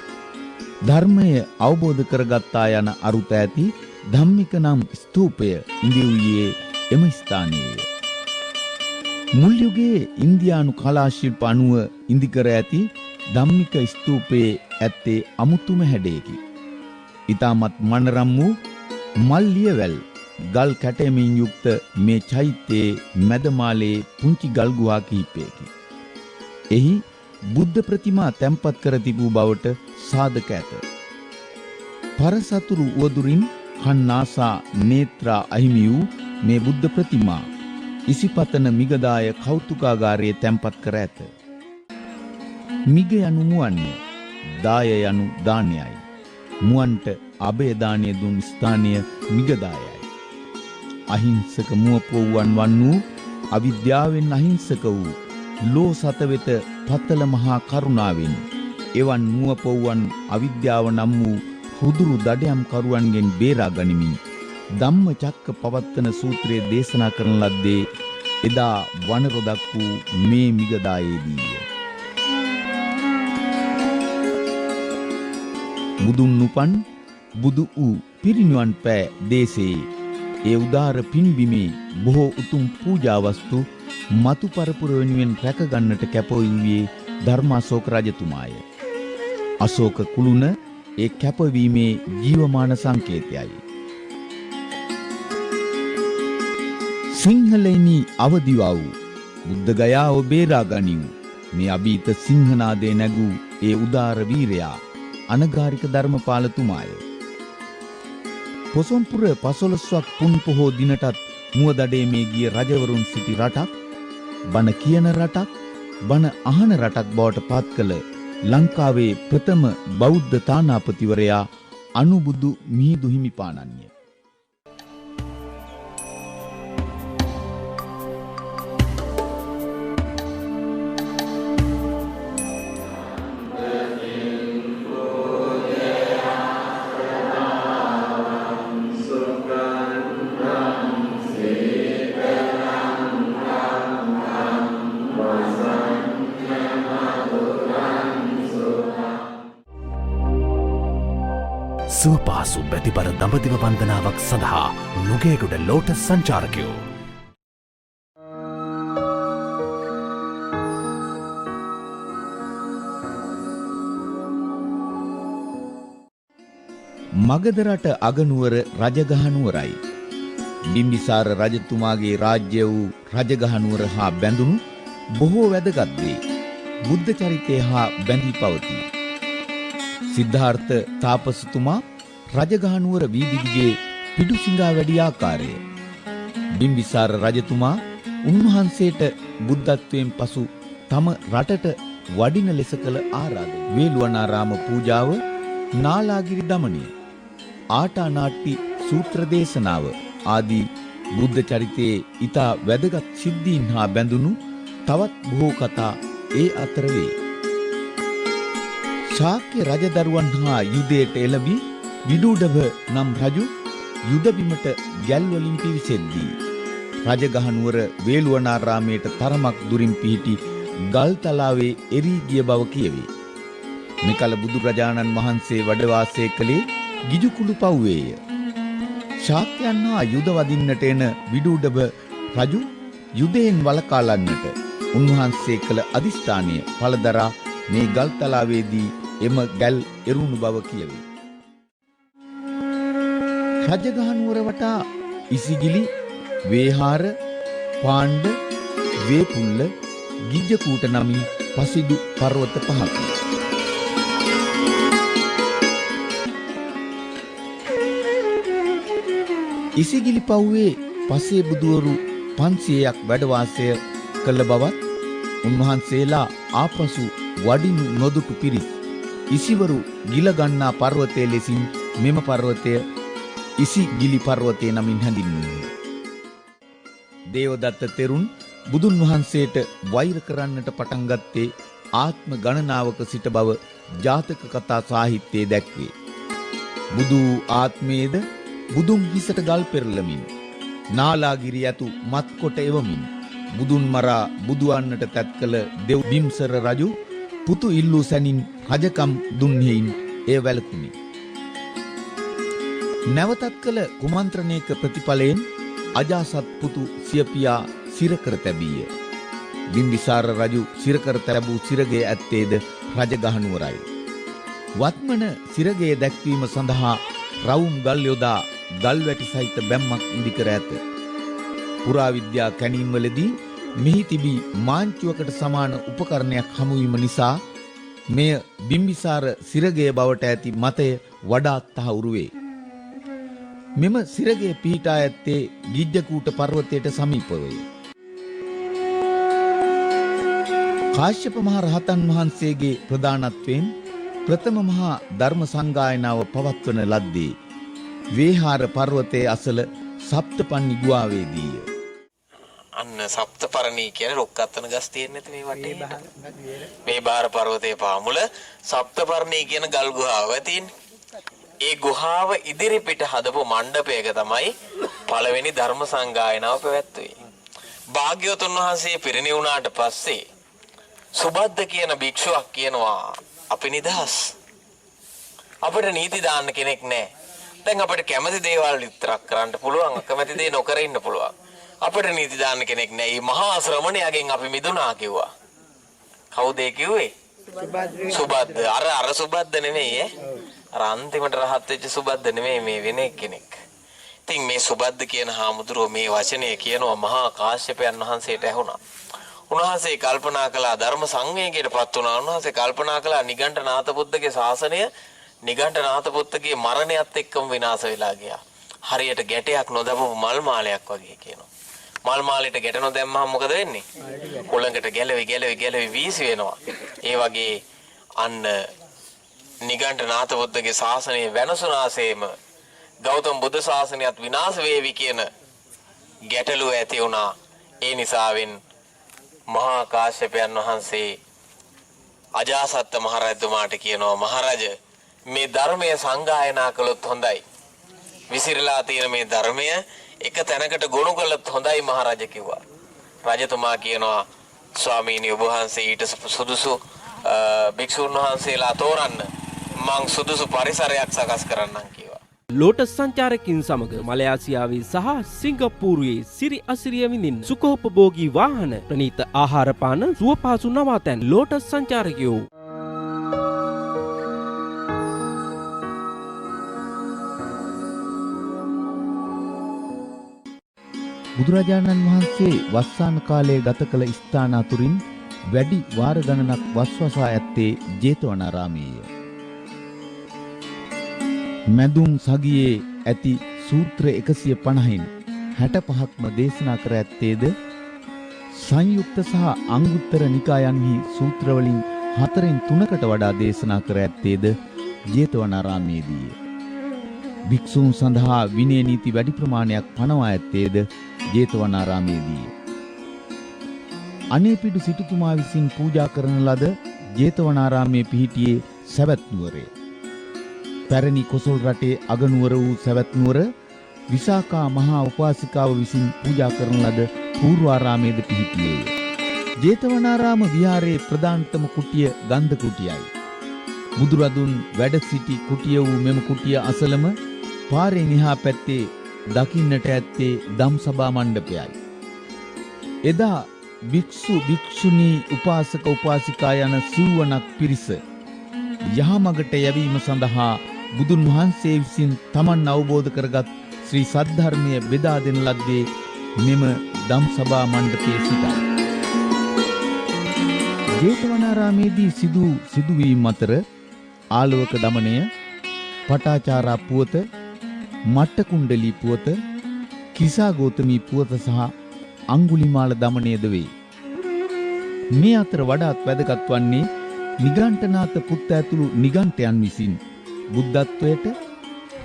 ධර්මය අවබෝධ කරගත්තා යන අරුත ඇති ධම්මික නම් ස්තූපය ඉදි වූයේ එම ස්ථානයේය. මුල් යුගයේ ඉන්දියානු කලා ශිල්ප අනුව ඉදි කර ඇති ධම්මික ස්තූපයේ ඇත්තේ අමුතුම හැඩයකි. ඊටමත් මනරම් වූ මල්ලියවැල් ගල් කැටයමින් යුක්ත මේ චෛත්‍යයේ මැදමාලේ පුංචි ගල් ගුහා කිහිපයකි. එහි බුද්ධ ප්‍රතිමා තැන්පත් කර තිබූ බවට සාධක ඇත. පරසතුරු උවදුරින් කන්නාසා නේත්‍රා අහිමි වූ මේ බුද්ධ ප්‍රතිමා ඉසිපතන මිගදාය කෞතුකාගාරයේ තැන්පත් කර ඇත. මිග යනු මුවන්ය, දාය යනු දානයයි. මුවන්ට අභය දානය දුන් ස්ථානය මිගදායයි. අහිංසක මුවපොව්වන් වන්නූ අවිද්‍යාවෙන් අහිංසක වූ ලෝ සත වෙත පතල මහා කරුණාවෙන් එවන් මුවපොව්වන් අවිද්‍යාව නම් වූ හුදුරු දඩයම් කරුවන්ගෙන් බේරා ගනිමින් ධම්මචක්ක පවත්තන සූත්‍රයේ දේශනා කරන ලද්දේ එදා වනරොදක් වූ මේ මිගදායේදීය. බුදුන් උපන් බුදු වූ පිරිනිවන් පෑ දේශේ ඒ උදාර පින්බිමේ බොහෝ උතුම් පූජා වස්තු මතු පරපුර වෙනුවෙන් රැකගන්නට කැපවූයේ ධර්මාශෝක රජතුමාය. අශෝක කුළුණ ඒ කැපවීමේ ජීවමාන සංකේතයයි. සිංහලෙනි අවදිව වූ බුද්ධ ගයාව බේරා ගනිව් මේ අභීත සිංහනාදේ නැගූ ඒ උදාර වීරයා අනගාരിക ධර්මපාලතුමාය. පොසොන්පුර 15ක් පුන් පොහෝ දිනටත් මුවදඩේ මේ ගිය රජවරුන් සිටි රටක්, බණ කියන රටක්, බණ අහන රටක් බවට පත් කළ ලංකාවේ ප්‍රථම බෞද්ධ තානාපතිවරයා අනුබුදු මිහිඳු හිමිපාණන්ය. සුවපහසු බැතිබර දඹදිව වන්දනාවක් සඳහා නුගේගොඩ ලෝටස් සංචාරකයෝ මගධ රට අගනුවර රජගහනුවරයි. බිම්බිසාර රජතුමාගේ රාජ්‍ය වූ රජගහනුවර හා බැඳුණු බොහෝ වැදගත් දේ බුද්ධ චරිතය හා බැඳී පවතී. සිද්ධාර්ථ තාපසතුමා රජගහනුවර වීදි දිගේ පිඩුසිඟා වැඩි ආකාරය. බිම්බිසාර රජතුමා උන්වහන්සේට බුද්ධත්වයෙන් පසු තම රටට වඩින ලෙස කළ ආරාධනය. වේළුවනාරාම පූජාව, නාලාගිරි දමනය, ආටානාට්ටි සූත්‍ර දේශනාව ආදී බුද්ධ චරිතයේ ඊතා වැදගත් සිද්ධීන් හා බැඳුණු තවත් බොහෝ කතා ඒ අතර වේ. ශාක්‍ය රජදරුවන් හා යුදයට එළඹි විදුඩව නම් රජු යුද බිමට ගැල් වලින් පිවිසෙද්දී රජගහනුවර වේළුවනාරාමයට තරමක් දුරින් පිහිටි ගල්තලාවේ එරී ගිය බව කියවේ. මෙකල බුදුරජාණන් වහන්සේ වැඩ වාසය කළේ ගිජුකුළු පව්වේය. ශාක්‍යයන් හා යුද වදින්නට එන විදුඩව රජු යුදයෙන් වළකාලන්නට උන්වහන්සේ කළ අදිස්ථානය පළදරා මේ ගල්තලාවේදී එම ගැල් එරුණු බව කියවේ. රජගහනුවර වටා ඉසිගිලි, වේහාර, පාණ්ඩ, වේපුල්ල, ගිජ්ජකූට නමින් පසිදු පර්වත පහකි. ඉසිගිලි පව්වේ පසේ බුදුවරු 500ක් වැඩ වාසය කළ බවත් උන්වහන්සේලා ආපසු වඩිනු නොදුටු පිරිස් ඉසිවරු ගිල ගන්නා පර්වතයේ ලෙසින් මෙම පර්වතය ඉසිගිලි පර්වතය නමින් හැඳින්වුවේ. දේවදත්ත තෙරුන් බුදුන් වහන්සේට වෛර කරන්නට පටන් ගත්තේ ආත්ම ගණනාවක සිට බව ජාතක කතා සාහිත්‍යයේ දැක්වේ. බුදු ආත්මයේද බුදුන් හිසට ගල් පෙරළමින් නාලාගිරි ඇතු මත්කොට එවමින් බුදුන් මරා බුදුවන්නට තැත් කළ දෙව් බිම්සර රජු පුතු ඉල්ලූ සැනින් රජකම් දුන්නේයින් එය වැළකුණි. නැවතත් කළ කුමන්ත්‍රණයක ප්‍රතිඵලයෙන් අජාසත් පුතු සිය පියා සිරකර තැබීය. බිම්බිසාර රජු සිරකර තැබූ සිරගේ ඇත්තේද රජගහනුවරයි. වත්මන සිරගේ දැක්වීම සඳහා රවුම් ගල් යොදා ගල්වැටි සහිත බැම්මක් ඉදිකර ඇත. පුරාවිද්‍යා කැණීම්වලදී මෙහි තිබී මාංචුවකට සමාන උපකරණයක් හමුවීම නිසා මෙය බිම්බිසාර සිරගේ බවට ඇති මතය වඩාත් තහවුරු වේ. මෙම සිරගේ පිහිටා ඇත්තේ ගිජ්ජකූට පර්වතයට සමීපවේ. කාශ්‍යප මහ රහතන් වහන්සේගේ ප්‍රධානත්වයෙන් ප්‍රථම මහා ධර්ම සංගායනාව පවත්වන ලද්දේ වේහාර පර්වතයේ අසල සප්තපන්නි ගුහාවේදීය. අන්න සප්තපරණී කියන රොක්කත්තන ගස් තියෙන්නේ මේ වටේ. මේ බාර පර්වතයේ පාමුල සප්තපරණී කියන ගල් ගුහාව තියෙන්නේ. ඒ ගුහාව ඉදිරි පිට හදපු මණ්ඩපයක තමයි පළවෙනි ධර්ම සංගායනාව පැවැත්වුවේ. භාග්‍යවතුන් වහන්සේ පිරිනිවුණාට පස්සේ සුබද්ද කියන භික්ෂුවක් කියනවා අපි නිදහස්. අපිට නීති දාන්න කෙනෙක් නැහැ. දැන් අපිට කැමති දේවල් විතරක් කරන්න පුළුවන්, අකමැති දේ නොකර ඉන්න පුළුවන්. අපිට නීති දාන්න කෙනෙක් නැහැ. මේ මහා ශ්‍රමණයාගෙන් අපි මිදුණා කිව්වා. කවුද ඒ කිව්වේ? සුබද්ද. අර සුබද්ද නෙමෙයි ඈ. අර අන්තිමට රහත් වෙච්ච සුබද්ද නෙමෙයි, මේ වෙන කෙනෙක්. ඉතින් මේ සුබද්ද කියන හාමුදුරුවෝ මේ වචනය කියනවා මහා කාශ්‍යපයන් වහන්සේට ඇහුණා. උන්වහන්සේ කල්පනා කළා ධර්ම සංවේගයටපත් වුණා. උන්වහන්සේ කල්පනා කළා නිගණ්ඨනාථ පුත්තගේ ශාසනය නිගණ්ඨනාථ පුත්තගේ මරණයත් එක්කම විනාශ වෙලා ගියා. හරියට ගැටයක් නොදමපු මල් මාලයක් වගේ කියනවා. මල් මාලෙට ගැට නොදැම්මම මොකද වෙන්නේ? හුළඟට ගැලවි වීසි වෙනවා. ඒ වගේ අන්න නිගණ්ඨනාථ බුද්ධගේ ශාසනය වෙනසුනාසේම ගෞතම බුදු ශාසනයත් විනාශ වේවි කියන ගැටලුව ඇති වුණා. ඒ නිසාවෙන් මහා කාශ්‍යපයන් වහන්සේ අජාසත්ත මහරජතුමාට කියනවා මහරජ මේ ධර්මය සංගායනා කළොත් හොඳයි. විසිරලා තියෙන මේ ධර්මය එක තැනකට ගොනු කළොත් හොඳයි මහරජ කිව්වා. රජතුමා කියනවා ස්වාමීනි ඔබ වහන්සේ ඊට සුදුසු භික්ෂුන් වහන්සේලා තෝරන්න මං සුදුසු පරිසරයක් සකස් කරන්නම් කිව්වා. ලෝටස් සංචාරකින් සමග මලයාසියාවේ සහ සිංගප්පූරුවේ සිරි අසිරිය විඳින්න සුඛෝපභෝගී වාහන ප්‍රණීත ආහාර පාන සුවපහසු නවාතැන් ලෝටස් සංචාරකයෝ. බුදුරජාණන් වහන්සේ වස්සාන කාලයේ ගත කළ ස්ථාන අතුරින් වැඩි වාර ගණනක් වස්වසා ඇත්තේ ජේතවනාරාමයේය. මැදුම් සගියේ ඇති සූත්‍ර 150න් 65ක්ම දේශනා කර ඇත්තේද සංයුක්ත සහ අංගුත්තර නිකායන්හි සූත්‍රවලින් 4න් 3කට වඩා දේශනා කර ඇත්තේද ජේතවනාරාමයේදීය. භික්ෂූන් සඳහා විනය නීති වැඩි ප්‍රමාණයක් පනවා ඇත්තේද ජේතවනාරාමයේදීය. අනේපිඩු සිටුතුමා විසින් පූජා කරන ලද ජේතවනාරාමයේ පිහිටියේ සවැත් නුවරය. පැරණි කොසල් රටේ අගනුවර වූ සවැත් නුවර විසාකා මහා උපාසිකාව විසින් පූජා කරන ලද පූර්වාරාමයේද පිහිටියේය. ජේතවනාරාම විහාරයේ ප්‍රධානතම කුටිය ගන්ධ කුටියයි. බුදුරදුන් වැඩ සිටි කුටිය වූ මෙම කුටිය අසලම පාරේ නිහා පැත්තේ දකින්නට ඇත්තේ ධම්සභා මණ්ඩපයයි. එදා භික්ෂු භික්ෂුණී උපාසක උපාසිකා යන සිව්වනක් පිරිස යහමගට යැවීම සඳහා බුදුන් වහන්සේ විසින් තමන් අවබෝධ කරගත් ශ්‍රී සද්ධර්මය බෙදා දෙන ලද්දේ මෙම ධම්සභා මණ්ඩපයේ සිටයි. ජේතවනාරාමේදී සිදුවීම් අතර ආලවක දමනය, පටාචාරා පුවත, මට්ට කුණ්ඩලී පුවත, කිසා ගෝතමී පුවත සහ අංගුලිමාල දමනයද වේ. මේ අතර වඩාත් වැදගත් වන්නේ නිගණ්ඨනාථ පුත්ත ඇතුළු නිගණ්ඨයන් විසින් බුද්ධත්වයට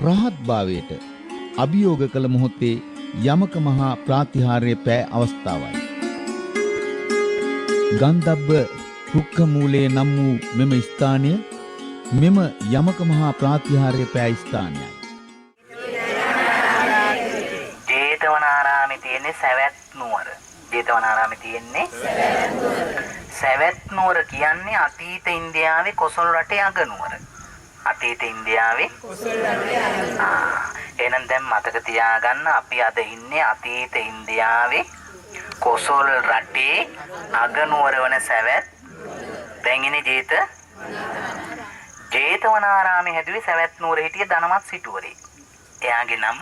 රහත් භාවයට අභියෝග කළ මොහොතේ යමක මහා ප්‍රාතිහාර්ය පෑ අවස්ථාවයි. ගන්ධබ්බ රුක්ඛ මූලයේ නම් වූ මෙම ස්ථානය මෙම යමක මහා ප්‍රාතිහාර්ය පෑ ස්ථානයයි. ජේතවනාරාමේ තියෙන්නේ සවැත් නුවර. ජේතවනාරාමේ තියෙන්නේ සවැත් නුවර කියන්නේ අතීත ඉන්දියාවේ කොසල් රටේ අගනුවර. අතීත ඉන්දියාවේ කොසල් රටේ අගනුවර. එහෙනම් දැන් මතක තියාගන්න අපි අද ඉන්නේ අතීත ඉන්දියාවේ කොසල් රටේ අගනුවර වන සවැත්. දැන් ඉන්නේ ජේතවනාරාමේ හැදුවේ සවැත් නුවර හිටිය ධනවත් සිටුවරේ. එයාගේ නම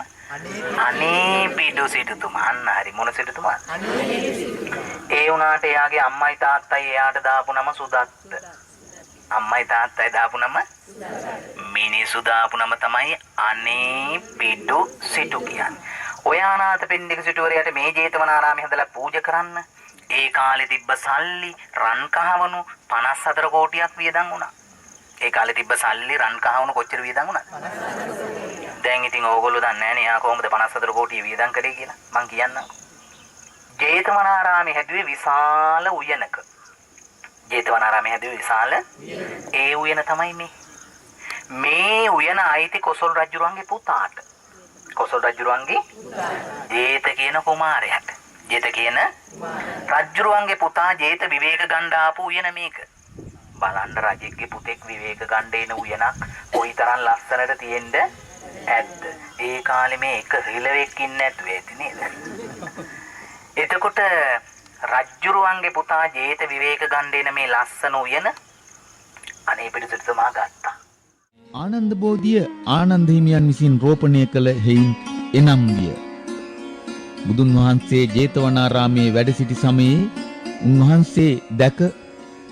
අනේපිඩු සිටුතුමා. අන්න හරි. මොන සිටුතුමා? ඒ වුණාට එයාගේ අම්මයි තාත්තයි එයාට දාපු නම සුදත්ත. අම්මයි තාත්තයි දාපු නම මිනිසු දාපු නම තමයි අනේපිඩු සිටු කියන්නේ. ඔය අනාථපිණ්ඩික සිටුවරයාට මේ ජේතවනාරාමේ හදලා පූජා කරන්න ඒ කාලේ තිබ්බ සල්ලි රන් කහවණු 54 කෝටියක් වියදම් වුණා. ඒ කාලේ තිබ්බ සල්ලි රන් කහවණු කොච්චර වියදම් වුණාද? දැන් ඉතින් ඕගොල්ලෝ දන්නේ නැහැ නේ එයා කොහොමද 54 කෝටිය වියදම් කරේ කියලා. මං කියන්නම්. ජේතවනාරාමේ හැදුවේ විශාල උයනක. ජේතවනාරාමේ හැදුවේ විශාල ඒ උයන තමයි මේ. මේ උයන අයිති කොසල් රජුරුවන්ගේ පුතාට. කොසල් රජුරුවන්ගේ ජේත කියන කුමාරයාට. ජේත කියන රජුරුවන්ගේ පුතා ජේත විවේක ගන්න ආපු උයන මේක. බලන්න රජෙක්ගේ පුතෙක් විවේක ගන්න එන උයනක් කොයිතරම් ලස්සනට තියෙන්න ඇද්ද. ඒ කාලේ මේ එක රිලෙවෙක් ඉන්නේ නැතුව ඇති නේද? එතකොට රජුරුවන්ගේ පුතා ජේත විවේක ගන්න එන මේ ලස්සන උයන අනේපිඩු සිටුතුමා ගත්තා. ආනන්ද බෝධිය ආනන්ද හිමියන් විසින් රෝපණය කළ හේයින් එනම් විය. බුදුන් වහන්සේ ජේතවනාරාමේ වැඩ සිටි සමයේ උන්වහන්සේ දැක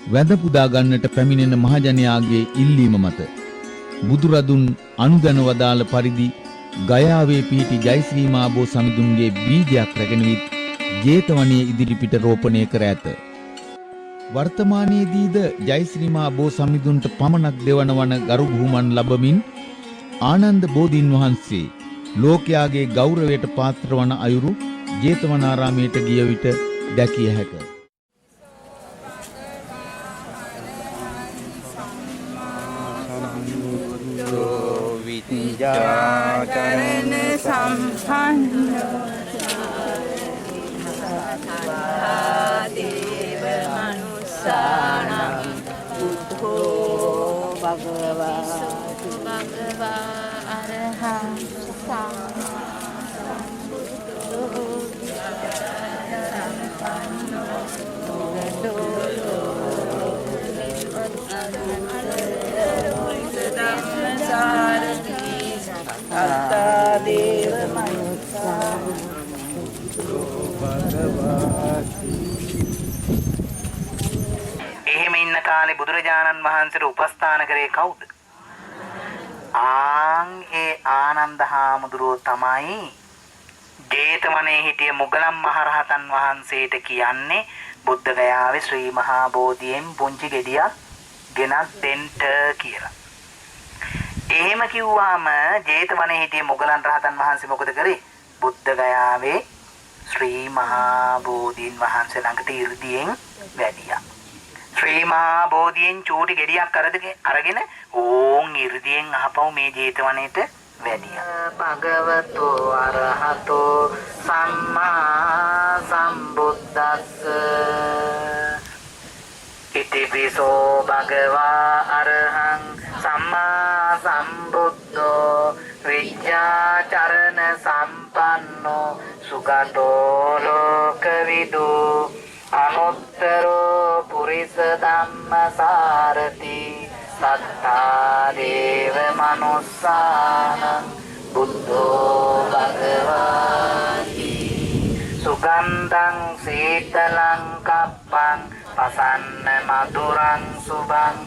වැඳ පුදා ගන්නට පැමිණෙන මහජනයාගේ ඉල්ලීම මත බුදුරදුන් අනුදැන වදාළ පරිදි ගයාවේ පිහිටි ජයශ්‍රී මාබෝ සමිඳුන්ගේ බීජයක් රැගෙන විත් ජේතවනයේ ඉදිරිපිට රෝපණය කර ඇත. වර්තමානයේදීද ජයශ්‍රී මාබෝ සමිඳුන්ට පමණක් දෙවන වන ගරු බුහුමන් ලැබමින් ආනන්ද බෝධීන් වහන්සේ ලෝකයාගේ ගෞරවයට පාත්‍ර වන අයුරු ජේතවනාරාමයට ගිය විට දැකිය හැකිය. විද්‍යාචරණ සම්පන්න දේව මනුස්සානම් බුද්ධෝ භගවා අරහං දේව මනුස්සා එහෙම ඉන්න කාලේ බුදුරජාණන් වහන්සේට උපස්ථාන කරේ කවුද? ඒ ආනන්ද හාමුදුරුවෝ තමයි ජේතවනයේ හිටිය මුගලන් මහරහතන් වහන්සේට කියන්නේ බුද්ධ ගයාවේ ශ්‍රී මහා බෝධියෙන් පුංචි ගෙඩියක් ගෙනත් දෙන්න කියලා. එහෙම කිව්වාම ජේතවනයේ හිටිය මුගලන් රහතන් වහන්සේ මොකද කරේ? බුද්ධ ගයාවේ ශ්‍රී මහා බෝධීන් වහන්සේ ළඟට 이르දියෙන් වැඩියා. ශ්‍රී මහා බෝධියෙන් චූටි ගෙඩියක් අරගෙන ඕන් 이르දියෙන් අහපව මේ ජේතවනයේට වැඩියා. භගවතෝ අරහතෝ සම්මා සම්බුද්දස්ස ඉතිපිසෝ භගවා අරහං සම්මා සම්බුද්ධෝ විද්‍යාචරණ සම්පන්නෝ සුගතෝ ලෝකවිදු අනුත්තරෝ පුරිස ධම්මසාරති සත්තා දේව මනුස්සානං බුද්ධෝ භගවාති සුගන්ධං සීතලං කප්පං පසන්න මధుරං සුභං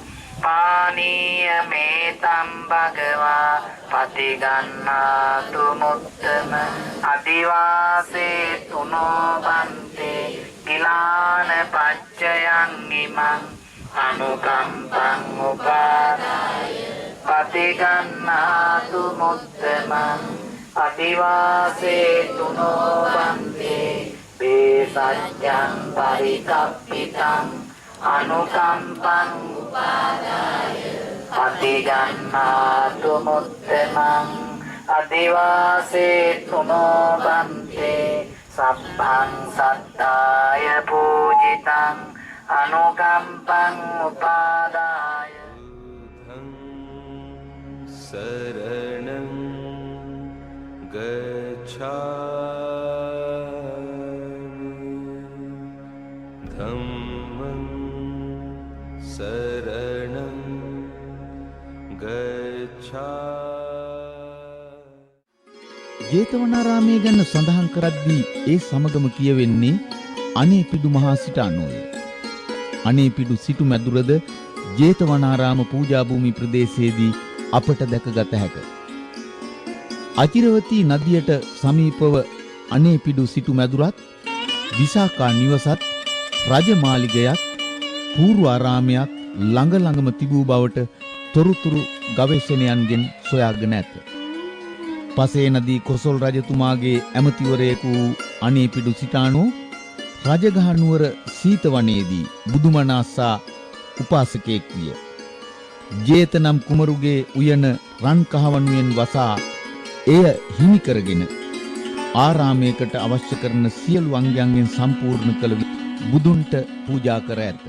පානීය මේතම් භගවා පතිගන්නාතු මුත්තම අදිවාසේ තුනෝ බන්තේ කිලාන පච්චයන් ඉමං අනුකම්පං උපාදාය පතිගන්නාතු මුත්තමං අදිවාසේ තුනෝ බන්තේ බේසජ්ජං පරිකප්පිතං අනුකම්පං උපාදාය පතිගන්නාතු මුත්තමං අදිවාසේ තුනෝ බන්තේ සබ්බං සත්තාය පූජිතං අනුකම්පං උපාදාය සරණං ගච්ඡාමි ධම්මං සරණං ගච්ඡාමි. ජේතවනාරාමයේ ගැන සඳහන් කරද්දී ඒ සමගම කියවෙන්නේ අනේපිඩු මහා සිටානෝය. අනේපිඩු සිටු මැදුරද ජේතවනාරාම පූජා භූමි ප්‍රදේශයේදී අපට දැකගත හැකිය. අචිරවතී නදියට සමීපව අනේපිඩු සිටු මැදුරත් විසාකා නිවසත් රජමාලිගයක් පූර්ව ආරාමයක් ළඟ ළඟම තිබූ බවට තොරතුරු ගවේෂණයන්ගෙන් සොයාගෙන ඇත. පසේ නදී කොසල් රජතුමාගේ ඇමතිවරයෙකු වූ අනේපිඩු සිටානෝ රජගහ නුවර සීතවනයේදී බුදුමනාසා උපාසකයෙක් විය. ජේතනම් කුමරුගේ උයන රන් කහවණුවෙන් වසා එය හිමි කරගෙන ආරාමයකට අවශ්‍ය කරන සියලු අංගයන්ගෙන් සම්පූර්ණ කළ බුදුන්ට පූජා කර ඇත.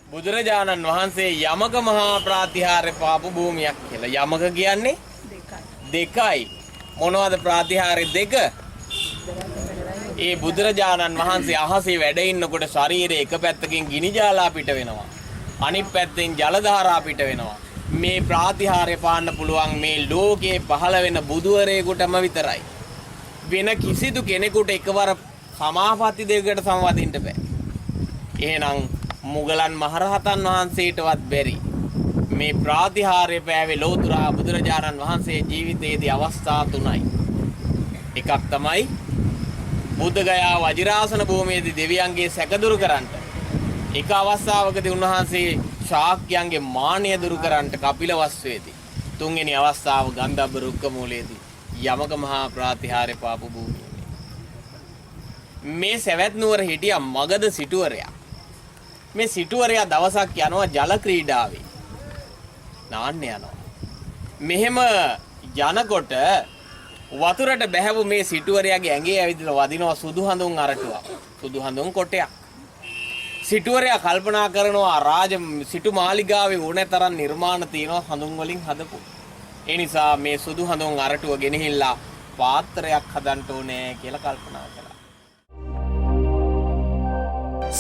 බුදුරජාණන් වහන්සේ යමක මහා ප්‍රාතිහාර්ය පාපු භූමියක් කියලා. යමක කියන්නේ දෙකයි. මොනවද ප්‍රාතිහාර්ය දෙක? ඒ බුදුරජාණන් වහන්සේ අහසේ වැඩ ඉන්නකොට ශරීරයේ එක පැත්තකින් ගිනි ජාලා පිට වෙනවා. අනිත් පැත්තෙන් ජල ධාරා පිට වෙනවා. මේ ප්‍රාතිහාර්ය පාන්න පුළුවන් මේ ලෝකේ පහළ වෙන බුදුවරයෙකුටම විතරයි. වෙන කිසිදු කෙනෙකුට එකවර සමාපatti දෙකකට සමවදින්න බෑ. එහෙනම් මුගලන් මහරහතන් වහන්සේටවත් බැරි මේ ප්‍රාතිහාර්ය පෑවේ ලෞතර බුදුරජාණන් වහන්සේ ජීවිතයේදී අවස්ථා 3යි. එකක් තමයි බුද්ධගයා වජිරාසන භූමියේදී දෙවියන්ගේ සැක දුරු කරන්නට. එක අවස්ථාවකදී උන්වහන්සේ ශාක්‍යයන්ගේ මාන්නය දුරු කරන්නට කපිලවස්තුවේදී. තුන්වෙනි අවස්ථාව ගන්ධබ්බ රුක්ක මූලයේදී යමක මහා ප්‍රාතිහාර්ය පාපු භූමියේ. මේ සවැත් නුවර හිටියා මගධ සිටුවරයා. මේ සිටුවරයා දවසක් යනවා ජල ක්‍රීඩාවේ. නාන්න යනවා. මෙහෙම යනකොට වතුරට බැහැවු මේ සිටුවරයාගේ ඇඟේ ඇවිදලා වදිනවා සුදු හඳුන් අරටුවක්. සුදු හඳුන් කොටයක්. සිටුවරයා කල්පනා කරනවා රාජ සිටු මාලිගාවේ ඕනෑතරම් නිර්මාණ තියෙනවා හඳුන් වලින් හදපු. ඒ නිසා මේ සුදු හඳුන් අරටුව ගෙනහිල්ලා පාත්‍රයක් හදන්න ඕනේ කියලා කල්පනා කළා.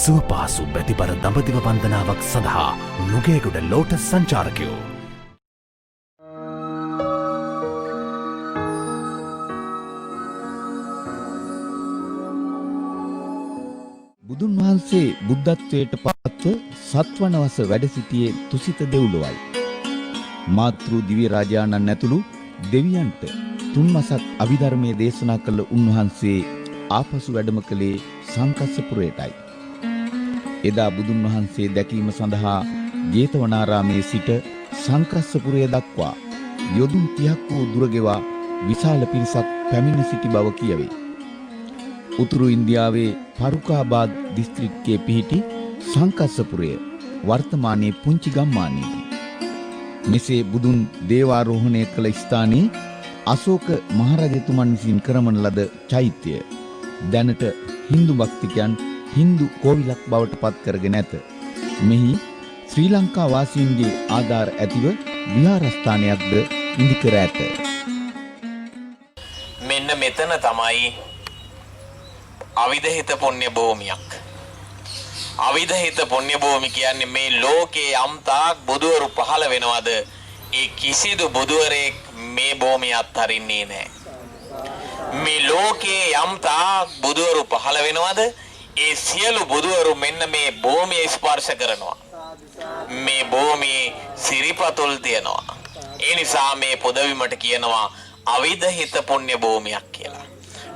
සුවපහසු බැතිබර දඹදිව වන්දනාවක් සඳහා නුගේගොඩ ලෝටස් සංචාරකයෝ බුදුන් වහන්සේ බුද්ධත්වයට පත්ව සත්වනවස වැඩ සිටියේ තුසිත දෙව්ලොවයි. මාතෘ දිව්‍ය රාජානන් ඇතුළු දෙවියන්ට තුන්මසක් අභිධර්මයේ දේශනා කළ උන්වහන්සේ ආපසු වැඩම කළේ සංකස්සපුරයටයි. එදා බුදුන් වහන්සේ දැකීම සඳහා ජේතවනාරාමයේ සිට සංකස්සපුරය දක්වා යොදුන් 30ක් වූ දුර ගෙවා විශාල පිරිසක් පැමිණ සිටි බව කියවේ. උතුරු ඉන්දියාවේ ෆරුකාබාද් දිස්ත්‍රික්කයේ පිහිටි සංකස්සපුරය වර්තමානයේ පුංචි ගම්මානයකි. මෙසේ බුදුන් දේවාරෝහණය කළ ස්ථානයේ අශෝක මහරජතුමන් විසින් කරවන ලද චෛත්‍ය දැනට හින්දු භක්තිකයන් හින්දු කෝවිලක් බවට පත් කරගෙන ඇත. මෙහි ශ්‍රී ලංකා වාසීන්ගේ ආධාර ඇතිව විහාරස්ථානයක්ද ඉදිකර ඇත. මෙන්න මෙතන තමයි අවිදහිත පුණ්‍ය භූමියක්. අවිදහිත පුණ්‍ය භූමිය කියන්නේ මේ ලෝකේ යම්තාක් බුදුවරු පහළ වෙනවද ඒ කිසිදු බුදුවරයෙක් මේ භූමිය අත්හරින්නේ නැහැ. මේ ලෝකේ යම්තාක් බුදුවරු පහළ වෙනවද ඒ සියලු බුදුවරු මෙන්න මේ භූමිය ස්පර්ශ කරනවා. මේ භූමියේ සිරිපතුල් තියෙනවා. ඒ නිසා මේ පුදබිමට කියනවා අවිදහිත පුණ්‍ය භූමියක් කියලා.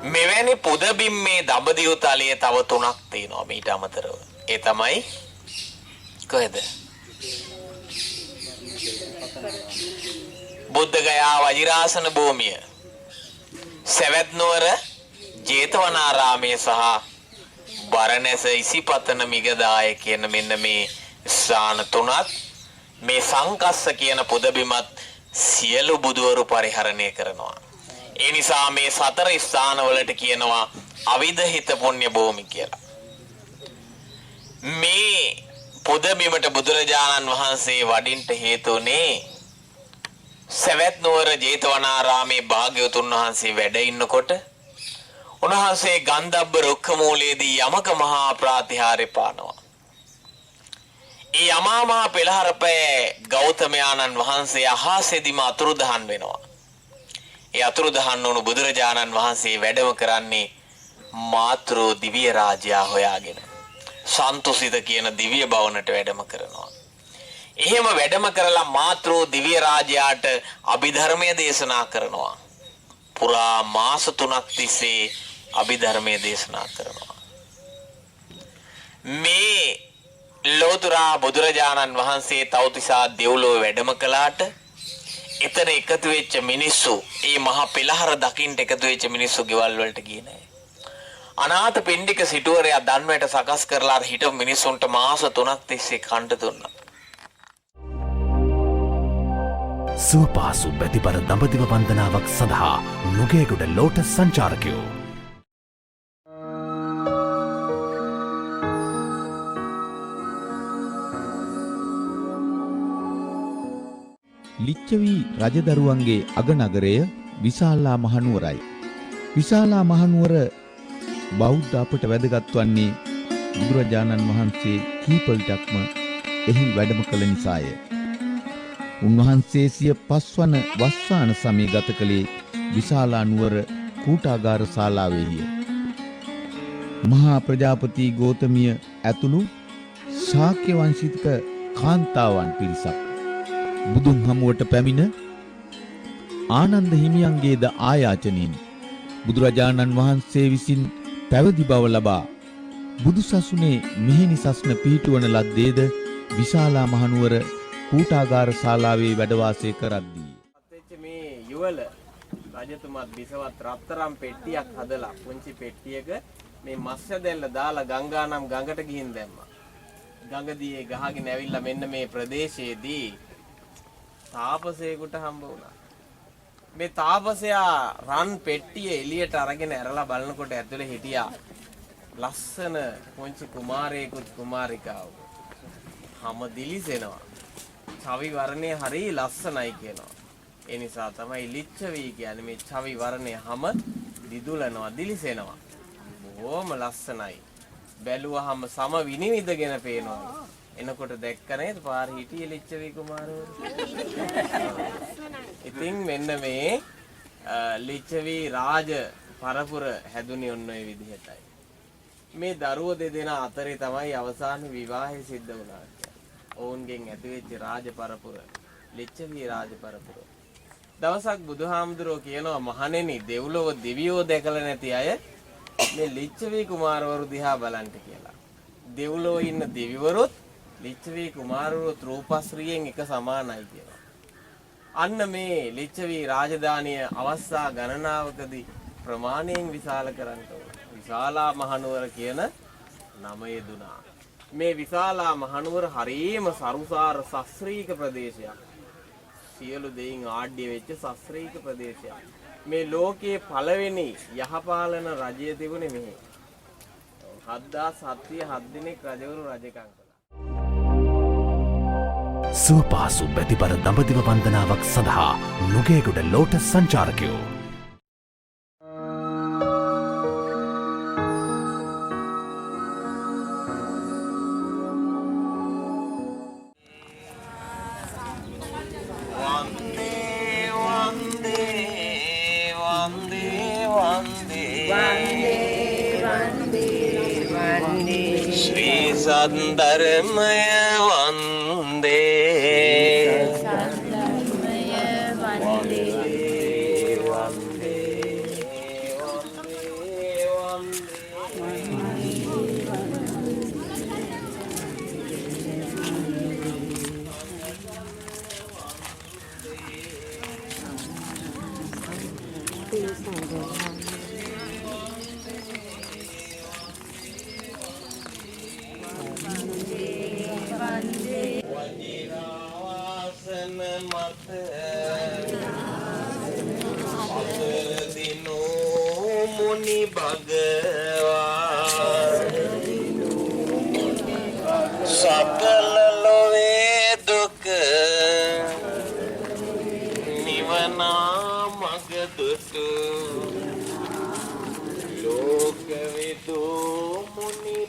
මෙවැනි පුදබිම් මේ දඹදිව තලයේ තව 3ක් තියෙනවා මීට අමතරව. ඒ තමයි කොහෙද? බුද්ධගයා වජිරාසන භූමිය, සවැත් නුවර ජේතවනාරාමයේ සහ බරණැස ඉසිපතන මිගදාය කියන මෙන්න මේ ස්ථාන 3ත් මේ සංකස්ස කියන පුදබිමත් සියලු බුදුවරු පරිහරණය කරනවා. ඒ නිසා මේ 4 ස්ථානවලට කියනවා අවිදහිත පුණ්‍ය භූමි කියලා. මේ පුදබිමට බුදුරජාණන් වහන්සේ වඩින්ට හේතුනේ සවැත් නුවර ජේතවනාරාමේ භාග්‍යවතුන් වහන්සේ වැඩ ඉන්නකොට උන්වහන්සේ ගන්ධබ්බ රුක්ක මූලයේදී යමක මහා ප්‍රාතිහාර්ය පානවා. ඒ යමා මහ පෙළහරපෑ ගෞතමයාණන් වහන්සේ අහසෙදිම අතුරුදහන් වෙනවා. ඒ අතුරුදහන් වුණු බුදුරජාණන් වහන්සේ වැඩම කරන්නේ මාතෘ දිව්‍ය රාජයා හොයාගෙන සන්තුසිත කියන දිව්‍ය භවනට වැඩම කරනවා. එහෙම වැඩම කරලා මාතෘ දිව්‍ය රාජයාට අභිධර්මය දේශනා කරනවා. පුරා මාස 3ක් තිස්සේ අභිධර්මය දේශනා කරනවා. මේ ලෝතර බුදුරජාණන් වහන්සේ තවතිසා දෙව්ලොව වැඩම කළාට එතන එකතු වෙච්ච මිනිස්සු මේ මහා පෙළහර දකින්න එකතු වෙච්ච මිනිස්සු ගෙවල් වලට ගියේ නැහැ. අනාථ පිණ්ඩික සිටුවරයා ධර්මයට සකස් කරලා හිටපු මිනිස්සුන්ට මාස 3ක් තිස්සේ කන්ට දුන්නා. සුවපහසු බැතිබර දඹදිව වන්දනාවක් සඳහා නුගේගොඩ ලෝටස් සංචාරකයෝ ලිච්ඡවි රජදරුවන්ගේ අගනගරය විශාලා මහනුවරයි. විශාලා මහනුවර බෞද්ධ අපට වැදගත් වන්නේ බුදුරජාණන් වහන්සේ කීපවිටක්ම එහි වැඩම කළ නිසාය. උන්වහන්සේ සිය 5 වන වස්සාන සමය ගත කළේ විශාලා නුවර කූටාගාර ශාලාවේය. මහා ප්‍රජාපති ගෝතමිය ඇතුළු ශාක්‍ය වංශික කාන්තාවන් පිරිසක් බුදුන් හමුවට පැමිණ ආනන්ද හිමියන්ගේද ආයාචනෙන් බුදුරජාණන් වහන්සේ විසින් පැවිදි බව ලබා බුදුසසුනේ මෙහෙණි සස්න පිහිටුවන ලද්දේද විශාලා මහනුවර කූටාගාර ශාලාවේ වැඩ වාසය කරද්දී මේ යුවල රජතුමාත් බිසවත් රත්තරම් පෙට්ටියක් හදලා පුංචි පෙට්ටියක මේ මස්ස දැල්ල දාලා ගංගානම් ගඟට ගිහින් දැම්මා. ගඟදී ඒ ගහගෙන ඇවිල්ලා මෙන්න මේ ප්‍රදේශයේදී තාපසයෙකුට හම්බ වුණා. මේ තාපසයා රන් පෙට්ටිය එළියට අරගෙන ඇරලා බලනකොට ඇතුලේ හිටියා ලස්සන පුංචි කුමාරයෙකුත් කුමාරිකාවකුත්. හැම දිලිසෙනවා. චවි වර්ණය හරි ලස්සනයි කියනවා. ඒ නිසා තමයි ලිච්ඡවි කියන්නේ මේ චවි වර්ණය හැම දිදුලනවා දිලිසෙනවා. බොහොම ලස්සනයි. බැලුවහම සම විනිවිදගෙන පේනවා. එනකොට දැක්ක නේද පාර හිටියේ ලිච්ඡවි කුමාරවරු. ඉතින් මෙන්න මේ ලිච්ඡවි රාජ පරපුර හැදුනේ ඔන්න ඔය විදිහටයි. මේ දරුවෝ දෙදෙනා අතරේ තමයි අවසාන විවාහය සිද්ධ වුණා. ඔවුන්ගෙන් ඇති වෙච්ච රාජ පරපුර ලිච්ඡවි රාජ පරපුර. දවසක් බුදුහාමුදුරුවෝ කියනවා මහණෙනි දෙව්ලොව දිවියෝ දැකලා නැති අය මේ ලිච්ඡවි කුමාරවරු දිහා බලන්න කියලා. දෙව්ලොව ඉන්න දෙවිවරුත් ලිච්ඡවි කුමාරවරුත් රූපශ්‍රීයෙන් එක සමානයි කියනවා. අන්න මේ ලිච්ඡවි රාජධානිය අවස්ථා ගණනාවකදී ප්‍රමාණයෙන් විශාල කරන්න ඕන. විශාලා මහනුවර කියන නම යෙදුනා. මේ විශාලා මහනුවර හරීම සරුසාර ශාස්ත්‍රීය ප්‍රදේශයක්. සියලු දෙයින් ආඩ්‍ය වෙච්ච ශාස්ත්‍රීය ප්‍රදේශයක්. මේ ලෝකයේ පළවෙනි යහපාලන රජය තිබුණේ මෙහි. 7707 දිනක් රජවරු රජකම් කළා. සුවපහසු බැතිබර දඹදිව වන්දනාවක් සඳහා නුගේගොඩ ලෝටස් සංචාරකයෝ සන්දර්මය වන්දේ සකල ලොවේ දුක නිවනා මග දුටු ලෝකවිදු මුනි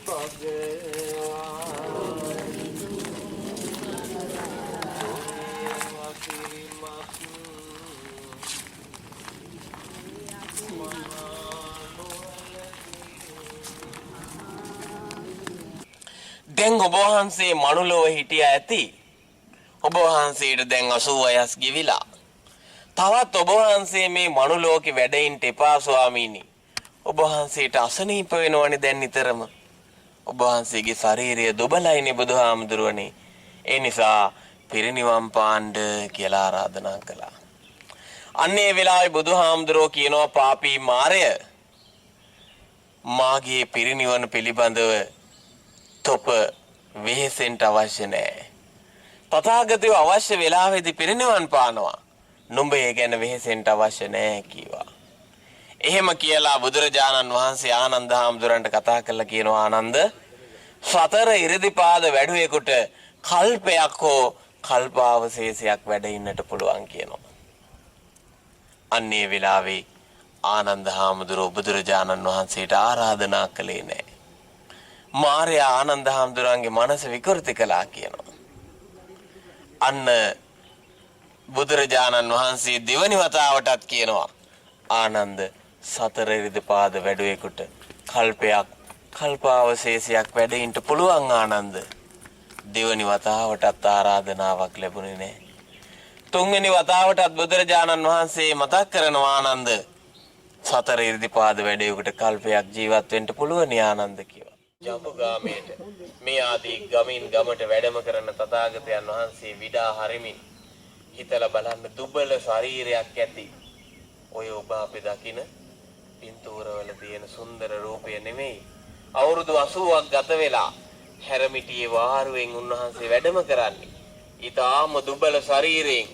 දැන් ඔබ වහන්සේ මනුලොව හිටියා ඇති. ඔබ වහන්සේට දැන් 80 වයස් ගෙවිලා. තවත් ඔබ වහන්සේ මේ මනුලෝකේ වැඩ ඉන්න එපා ස්වාමීනි. ඔබ වහන්සේට අසනීප වෙනවනේ දැන් නිතරම. ඔබ වහන්සේගේ ශරීරය දුබලයිනේ බුදුහාමුදුරුවනේ. ඒ නිසා පිරිනිවන් පාන්න කියලා ආරාධනා කළා. අන්නේ වෙලාවේ බුදුහාමුදුරුවෝ කියනවා පාපී මාරය මාගේ පිරිනිවන පිළිබඳව තොප වෙහෙසෙන්ට අවශ්‍ය නැහැ. තථාගතයෝ අවශ්‍ය වෙලාවෙදී පිරිනිවන් පානවා. නුඹ ඒ ගැන වෙහෙසෙන්ට අවශ්‍ය නැහැ කිව්වා. එහෙම කියලා බුදුරජාණන් වහන්සේ ආනන්ද හාමුදුරන්ට කතා කරලා කියනවා ආනන්ද සතර ඉරිදිපාද වැඩුවෙකුට කල්පයක් හෝ කල්පාවශේෂයක් වැඩ ඉන්නට පුළුවන් කියනවා. අන්නේ වෙලාවේ ආනන්ද හාමුදුරුවෝ බුදුරජාණන් වහන්සේට ආරාධනා කළේ නැහැ. මාරයා ආනන්ද හාමුදුරන්ගේ මනස විකෘති කළා කියනවා. අන්න බුදුරජාණන් වහන්සේ දෙවනි වතාවටත් කියනවා ආනන්ද සතර ඉරිදිපාද වැඩුවෙකුට කල්පයක් කල්පාවශේෂයක් වැඩ ඉන්න පුළුවන් ආනන්ද. දෙවනි වතාවටත් ආරාධනාවක් ලැබුණේ නැහැ. තුන්වෙනි වතාවටත් බුදුරජාණන් වහන්සේ මතක් කරනවා ආනන්ද සතර ඉර්ධිපාද වැඩේකට කල්පයක් ජීවත් වෙන්න පුළුවන් ආනන්ද කියලා. ජඹුගාමේට මේ ආදී ගමින් ගමට වැඩම කරන තථාගතයන් වහන්සේ විඩා හරිමින් හිතලා බලන්න දුබල ශරීරයක් ඇති ඔය ඔබ අපි දකින පින්තූරවල තියෙන සුන්දර රූපය නෙමෙයි. අවුරුදු 80ක් ගත වෙලා හැරමිටියේ වාරුවෙන් උන්වහන්සේ වැඩම කරන්නේ. ඊටාම දුබල ශරීරයෙන්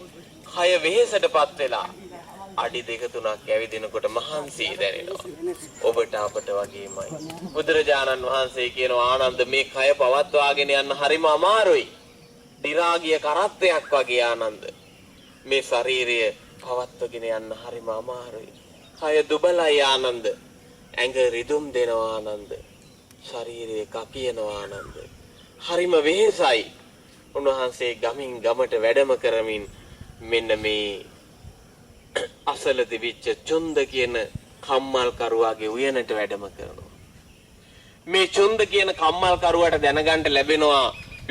කය වෙහෙසටපත් වෙලා අඩි දෙක තුනක් ඇවිදිනකොට මහන්සි දැනෙනවා. ඔබට අපට වගේමයි. බුදුරජාණන් වහන්සේ කියනවා ආනන්ද මේ කය පවත්වාගෙන යන්න හරිම අමාරුයි. දි รา ගිය කරත්තයක් වගේ ආනන්ද. මේ ශරීරය පවත්වාගෙන යන්න හරිම අමාරුයි. කය දුබලයි ආනන්ද. ඇඟ රිදුම් දෙනවා ආනන්ද. ශරීරය කකියනවා ආනන්ද. හරිම වෙහෙසයි. උන්වහන්සේ ගමින් ගමට වැඩම කරමින් මෙන්න මේ අසල දිවිච්ච චුන්ද කියන කම්මල් කරුවාගේ උයනට වැඩම කරනවා. මේ චුන්ද කියන කම්මල් කරුවාට දැනගන්න ලැබෙනවා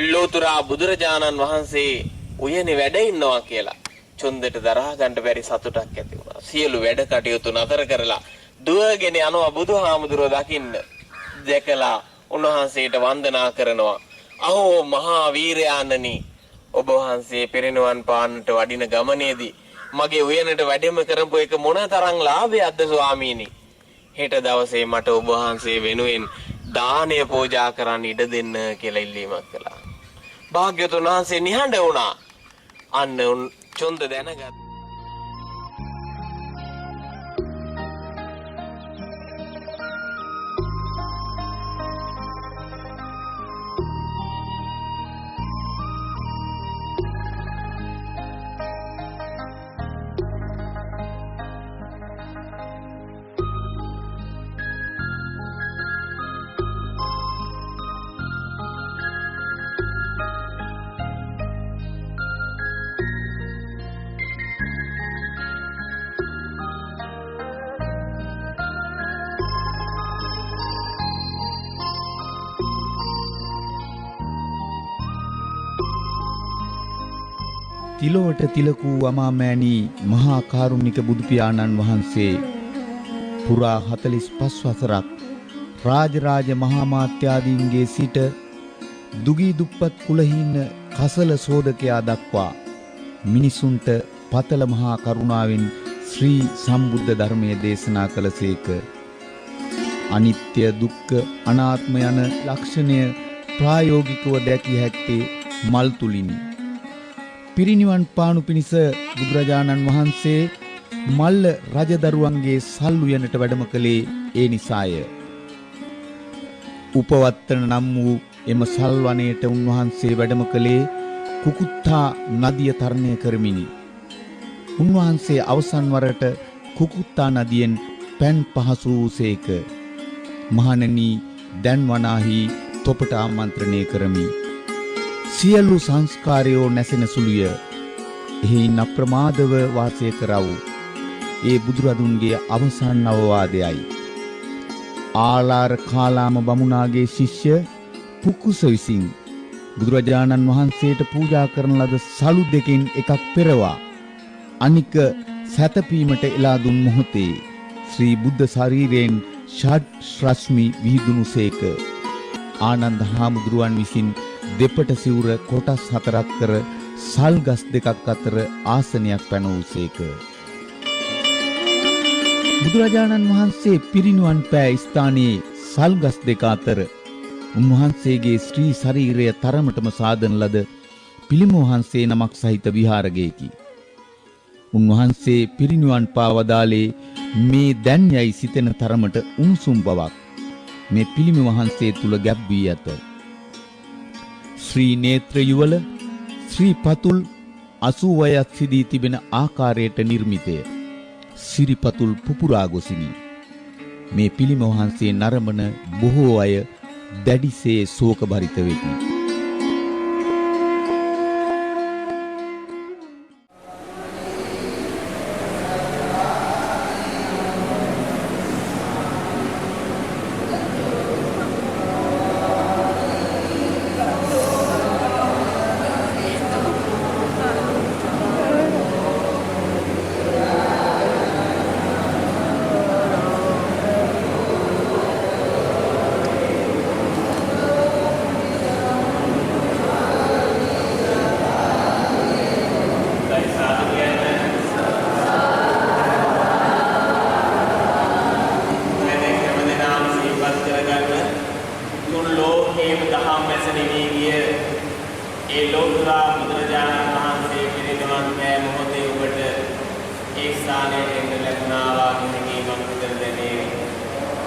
ලෝතුරා බුදුරජාණන් වහන්සේ උයනේ වැඩ ඉන්නවා කියලා. චුන්දට දරා ගන්න බැරි සතුටක් ඇති වුණා. සියලු වැඩ කටයුතු නතර කරලා දුවගෙන යනවා බුදුහාමුදුරුවෝ දකින්න. දැකලා උන්වහන්සේට වන්දනා කරනවා. අහෝ මහා වීරයාණනි, ඔබ වහන්සේ පිරිනිවන් පාන්නට වඩින ගමනේදී මගේ උයනට වැඩම කරපු එක මොන තරම් ලාභයක්ද ස්වාමීනි. හෙට දවසේ මට ඔබ වහන්සේ වෙනුවෙන් දානය පූජා කරන්න ඉඩ දෙන්න කියලා ඉල්ලීමක් කළා. භාග්‍යවතුන් වහන්සේ නිහඬ වුණා. අන්න චොන්ද දැනගත්. තිලොවට තිලකූ අමාමෑණී මහා කාරුණික බුදු පියාණන් වහන්සේ පුරා 45 වසරක් රාජරාජ මහා මාත්‍යාදීන්ගේ සිට දුගී දුප්පත් කුලහීන කසල සෝදකයා දක්වා මිනිසුන්ට පතල මහා කරුණාවෙන් ශ්‍රී සම්බුද්ධ ධර්මයේ දේශනා කළසේක. අනිත්‍ය දුක්ඛ අනාත්ම යන ලක්ෂණය ප්‍රායෝගිකව දැකිය හැක්කේ මල් තුලිනි. පිරිනිවන් පාණු පිණිස බුදුරජාණන් වහන්සේ මල්ල රජදරුවන්ගේ සල් උයනට වැඩම කළේ ඒ නිසාය. උපවත්තන නම් වූ එම සල් වනයේට උන්වහන්සේ වැඩම කළේ කුකුත්තා නදිය තරණය කරමිනි. උන්වහන්සේ අවසන් වරට කුකුත්තා නදියෙන් පැන් පහසු වූසේක. මහණෙනි, දැන් වනාහි තොපට ආමන්ත්‍රණය කරමි. සියලු සංස්කාරයෝ නැසෙන සුළුය. එහින් අප්‍රමාදව වාසය කරව්. ඒ බුදුරදුන්ගේ අවසන් අවවාදයයි. ආලාර කාලාම බමුණාගේ ශිෂ්‍ය පුකුස විසින් බුදුරජාණන් වහන්සේට පූජා කරන ලද සලු දෙකෙන් එකක් පෙරවා අනික සැතපීමට එලා දුන් මොහොතේ ශ්‍රී බුද්ධ ශරීරයෙන් ෂඩ් රශ්මි විහිදුණුසේක. ආනන්ද හාමුදුරුවන් විසින් දෙපට සිවුර කොටස් 4ක් කර සල් ගස් දෙකක් අතර ආසනයක් පැනවූසේක. බුදුරජාණන් වහන්සේ පිරිනිවන් පෑ ස්ථානයේ සල් ගස් දෙක අතර උන්වහන්සේගේ ශ්‍රී ශරීරය තරමටම සාදන ලද පිළිම වහන්සේ නමක් සහිත විහාරයකි. උන්වහන්සේ පිරිනිවන් පා වදාලේ මේ දැන් යයි සිතෙන තරමට උණුසුම් බවක් මේ පිළිම වහන්සේ තුල ගැබ් වී ඇත. ශ්‍රී නේත්‍ර යුවල ශ්‍රී පතුල් 80ක් සිදී තිබෙන ආකාරයට නිර්මිතය. සිරිපතුල් පුපුරා ගොසිනි. මේ පිළිම වහන්සේ නරඹන බොහෝ අය දැඩිසේ ශෝක භරිත වෙති. ස්ථානයට එන්න ලැබුණා වාගේ මම හිතන දෙන්නේ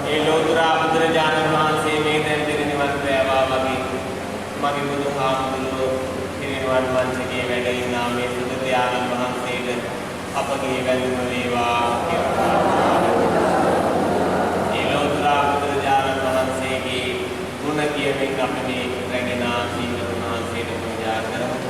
ඒ ලෝතුරා බුදුරජාණන් වහන්සේ මේ දැන් පිරිනිවන් පෑවා වගේ මගේ බුදුහාමුදුරුවෝ පිරිනිවන් වංශකේ වැඩ ඉන්න මේ සුදු ධානන් වහන්සේට අපගේ වැඳුම වේවා කියලා. ඒ ලෝතුරා බුදුරජාණන් වහන්සේගේ ගුණ කියමින් අපි මේ රැගෙන ජීවිත වහන්සේට පූජා කරමු.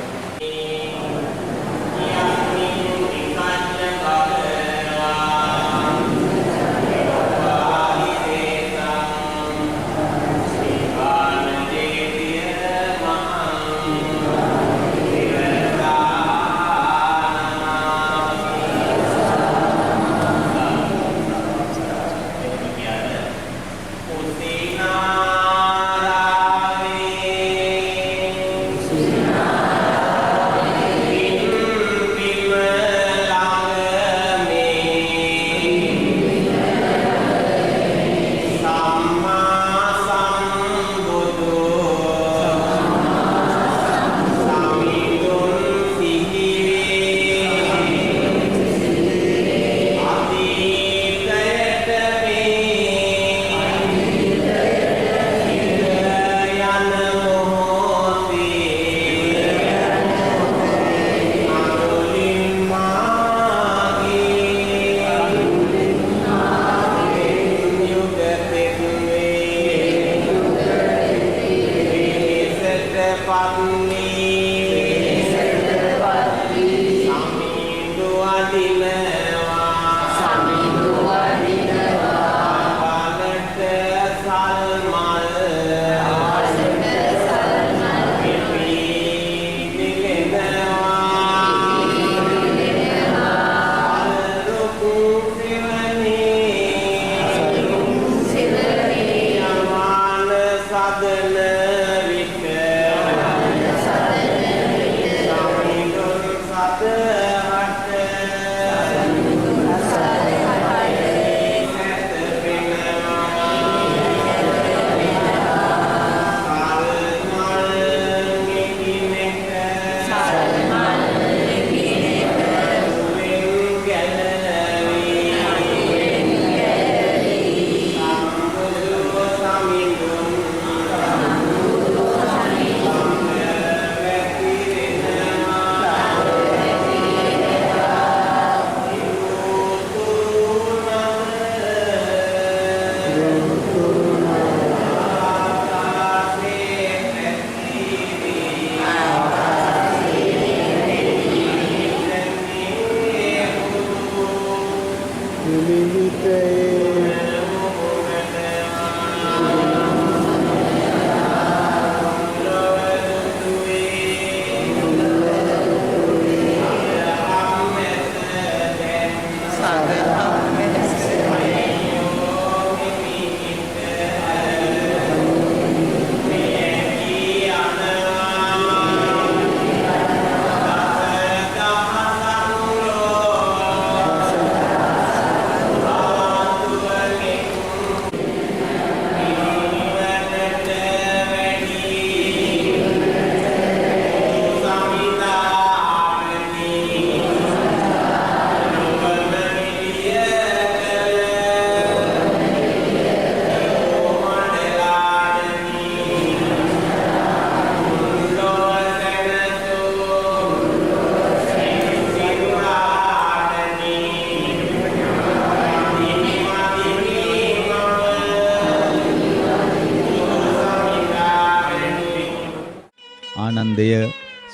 ආනන්දය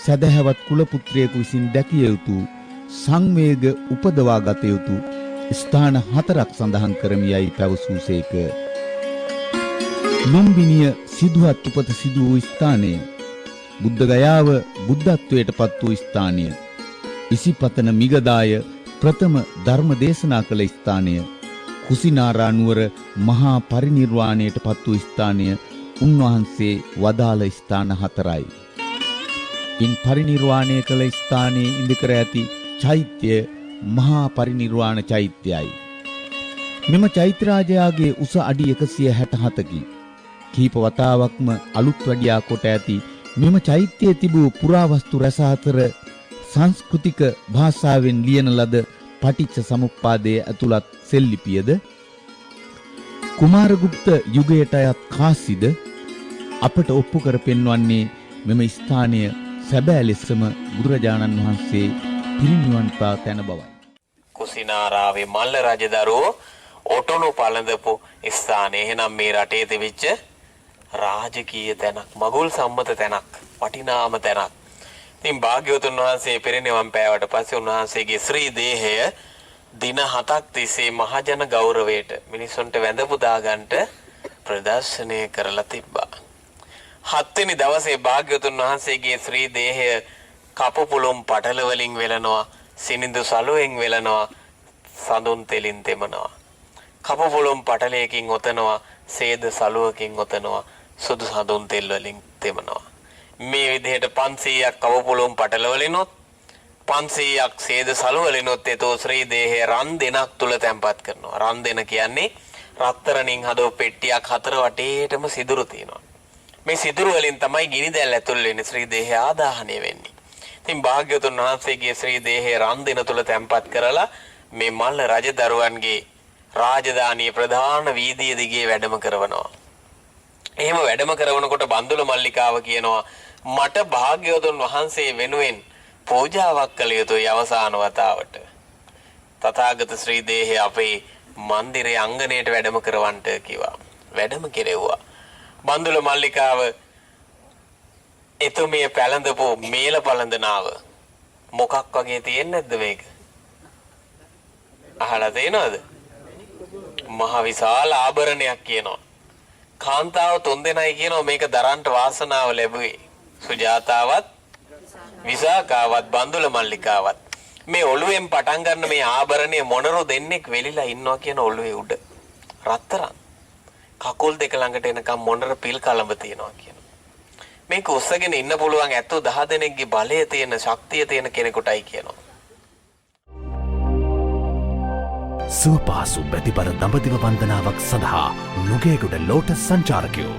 සදහැවත් කුල පුත්‍රයෙකු විසින් දැකිය යුතු සංවේග උපදවා ගත යුතු ස්ථාන 4ක් සඳහන් කරමියයි පැවසූසේක. ලුම්බිනිය සිදුහත් උපත සිදු වූ ස්ථානය, බුද්ධ ගයාව බුද්ධත්වයට පත් වූ ස්ථානය, ඉසිපතන මිගදාය ප්‍රථම ධර්ම දේශනා කළ ස්ථානය, කුසිනාරා නුවර මහා පරිනිර්වාණයට පත් වූ ස්ථානය උන්වහන්සේ වදාළ ස්ථාන 4යි. ඉන් පරිනිර්වාණය කළ ස්ථානයේ ඉඳකර ඇති චෛත්‍ය මහා පරිනිර්වාණ චෛත්‍යයයි. මෙම චෛත්‍යරාජයාගේ උස අඩි 167කි. කීප වතාවක්ම අලුත් වැඩියා කොට ඇති මෙම චෛත්‍යයේ තිබූ පුරාවස්තු රැස අතර සංස්කෘතික භාෂාවෙන් ලියන ලද පටිච්ච සමුප්පාදයේ ඇතුළත් සෙල්ලිපියද කුමාරගුප්ත යුගයට අයත් කාසිද අපට ඔප්පු කර පෙන්වන්නේ මෙම ස්ථානය සැබෑ ලෙසම බුදුරජාණන් වහන්සේ පිරිනිවන් පා තැන බවයි. කුසිනාරාවේ මල්ල රජදරුවෝ ඔටුනු පළඳපු ස්ථානය. එහෙනම් මේ රටේ තිබිච්ච රාජකීය තැනක්, මගුල් සම්මත තැනක්, වටිනාම තැනක්. ඉතින් භාග්‍යවතුන් වහන්සේ පිරිනිවන් පෑවට පස්සේ උන්වහන්සේගේ ශ්‍රී දේහය දින 7ක් තිස්සේ මහජන ගෞරවයට මිනිසුන්ට වැඳ පුදා ගන්නට ප්‍රදර්ශනය කරලා තිබ්බා. 7 වෙනි දවසේ භාග්‍යවතුන් වහන්සේගේ ශ්‍රී දේහය කපු පුළුම් පටල වලින් වෙලනවා, සිනිඳු සලුවෙන් වෙලනවා, සඳුන් තෙලින් තෙමනවා. කපු පුළුම් පටලයකින් ඔතනවා, සේද සලුවකින් ඔතනවා, සුදු සඳුන් තෙල් වලින් තෙමනවා. මේ විදිහට 500ක් කපු පුළුම් පටල වලිනොත් 500ක් සේද සලු වලිනොත් ඒතෝ ශ්‍රී දේහය රන් දෙනක් තුල තැන්පත් කරනවා. රන් දෙන කියන්නේ රත්තරණින් හදව පෙට්ටියක් 4 වටේටම සිදුරු තියෙනවා. මේ සිදුරු වලින් තමයි ගිනි දැල් ඇතුල් වෙන්නේ, ශ්‍රී දේහය ආදාහනය වෙන්නේ. ඉතින් භාග්‍යවතුන් වහන්සේගේ ශ්‍රී දේහය රන් දෙන තුල තැන්පත් කරලා මේ මල්ල රජදරුවන්ගේ රාජධානියේ ප්‍රධාන වීදිය දිගේ වැඩම කරනවා. එහෙම වැඩම කරනකොට බන්දුල මල්ලිකාව කියනවා මට භාග්‍යවතුන් වහන්සේ වෙනුවෙන් පූජාවක් කළ යුතුයි අවසාන වතාවට. තථාගත ශ්‍රී දේහය අපේ මන්දිරයේ අංගණයට වැඩම කරවන්නට කිව්වා. වැඩම කෙරෙව්වා. බන්දුල මල්ලිකාව එතුමිය පැලඳපු මේල පළඳනාව මොකක් වගේ තියෙන්නේ නැද්ද මේක? අහලා තියෙනවද? මහ විශාල ආභරණයක් කියනවා. කාන්තාව 3 දෙනයි කියනවා මේක දරන්න වාසනාව ලැබුවේ. සුජාතාවත්, විසාකාවත්, බන්දුල මල්ලිකාවත්. මේ ඔළුවෙන් පටන් ගන්න මේ ආභරණය මොනරෝ දෙන්නෙක් වෙලිලා ඉන්නවා කියන ඔළුවේ උඩ. රත්තරන්. කකුල් දෙක ළඟට එනකම් මොනර පිල් කලඹ තියනවා කියනවා. මේක උස්සගෙන ඉන්න පුළුවන් ඇත්තෝ 10 දෙනෙක්ගේ බලය තියෙන, ශක්තිය තියෙන කෙනෙකුටයි කියනවා. සුවපහසු බැතිබර දඹදිව වන්දනාවක් සඳහා නුගේගොඩ ලෝටස් සංචාරකයෝ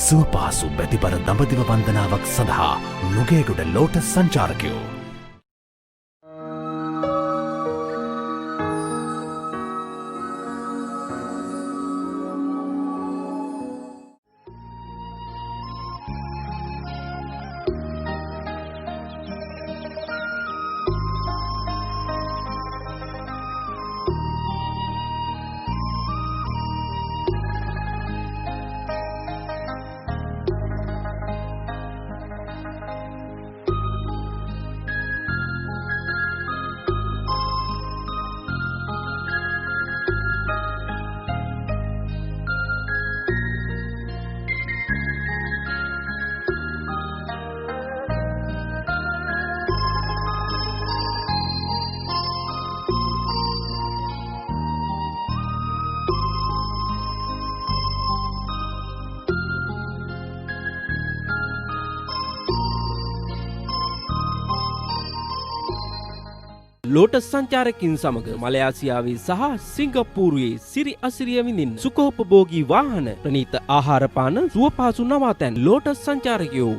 සුවපහසු බැතිබර දඹදිව වන්දනාවක් සඳහා නුගේගොඩ ලෝටස් සංචාරකයෝ ලෝටස් සංචාරකින් සමග මලයාසියාවේ සහ සිංගප්පූරුවේ සිරි අසිරිය විඳින්න සුඛෝපභෝගී වාහන, ප්‍රණීත ආහාරපාන, සුවපහසු නවාතැන් ලෝටස් සංචාරකයෝ.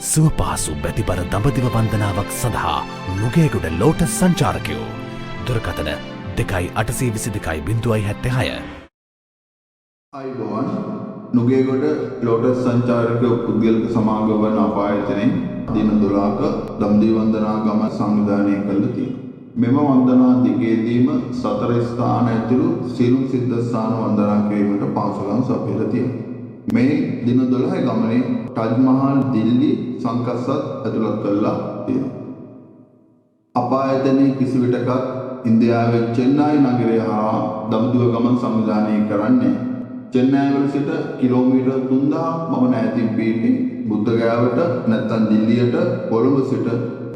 සුවපහසු බැතිබර දඹදිව වන්දනාවක් සඳහා නුගේගොඩ ලෝටස් සංචාරකයෝ දුරකථන 2.822.76 අයිබෝන් නුගේගොඩ ලෝටස් සංචාරක පුද්ගලික සමාගම වන අපායතනයේ දින 12ක දඹදිව වන්දනා ගම සංවිධානය කළ තියෙනවා. මෙම වන්දනා දිගේදීම සතර ස්ථාන ඇතුළු සියලුම සිද්ධ ස්ථාන වන්දනා කිරීමට පහසුකම් සපයලා තියෙනවා. මේ දින 12 ගමනේ ටජ් මහල් දිල්ලි සංකස්සත් ඇතුළත් කළා තියෙනවා. අපායතනයේ කිසිවිටක ඉන්දියාවේ චෙන්නයි නගරය හා දඹදිව ගමන් සංවිධානය කරන්නේ චෙන්නයි වල සිට කිලෝමීටර් 3000 පමණ ඈතින් පිහිටි බුද්ධගයාවට නැත්නම් දිල්ලියට කොළඹ සිට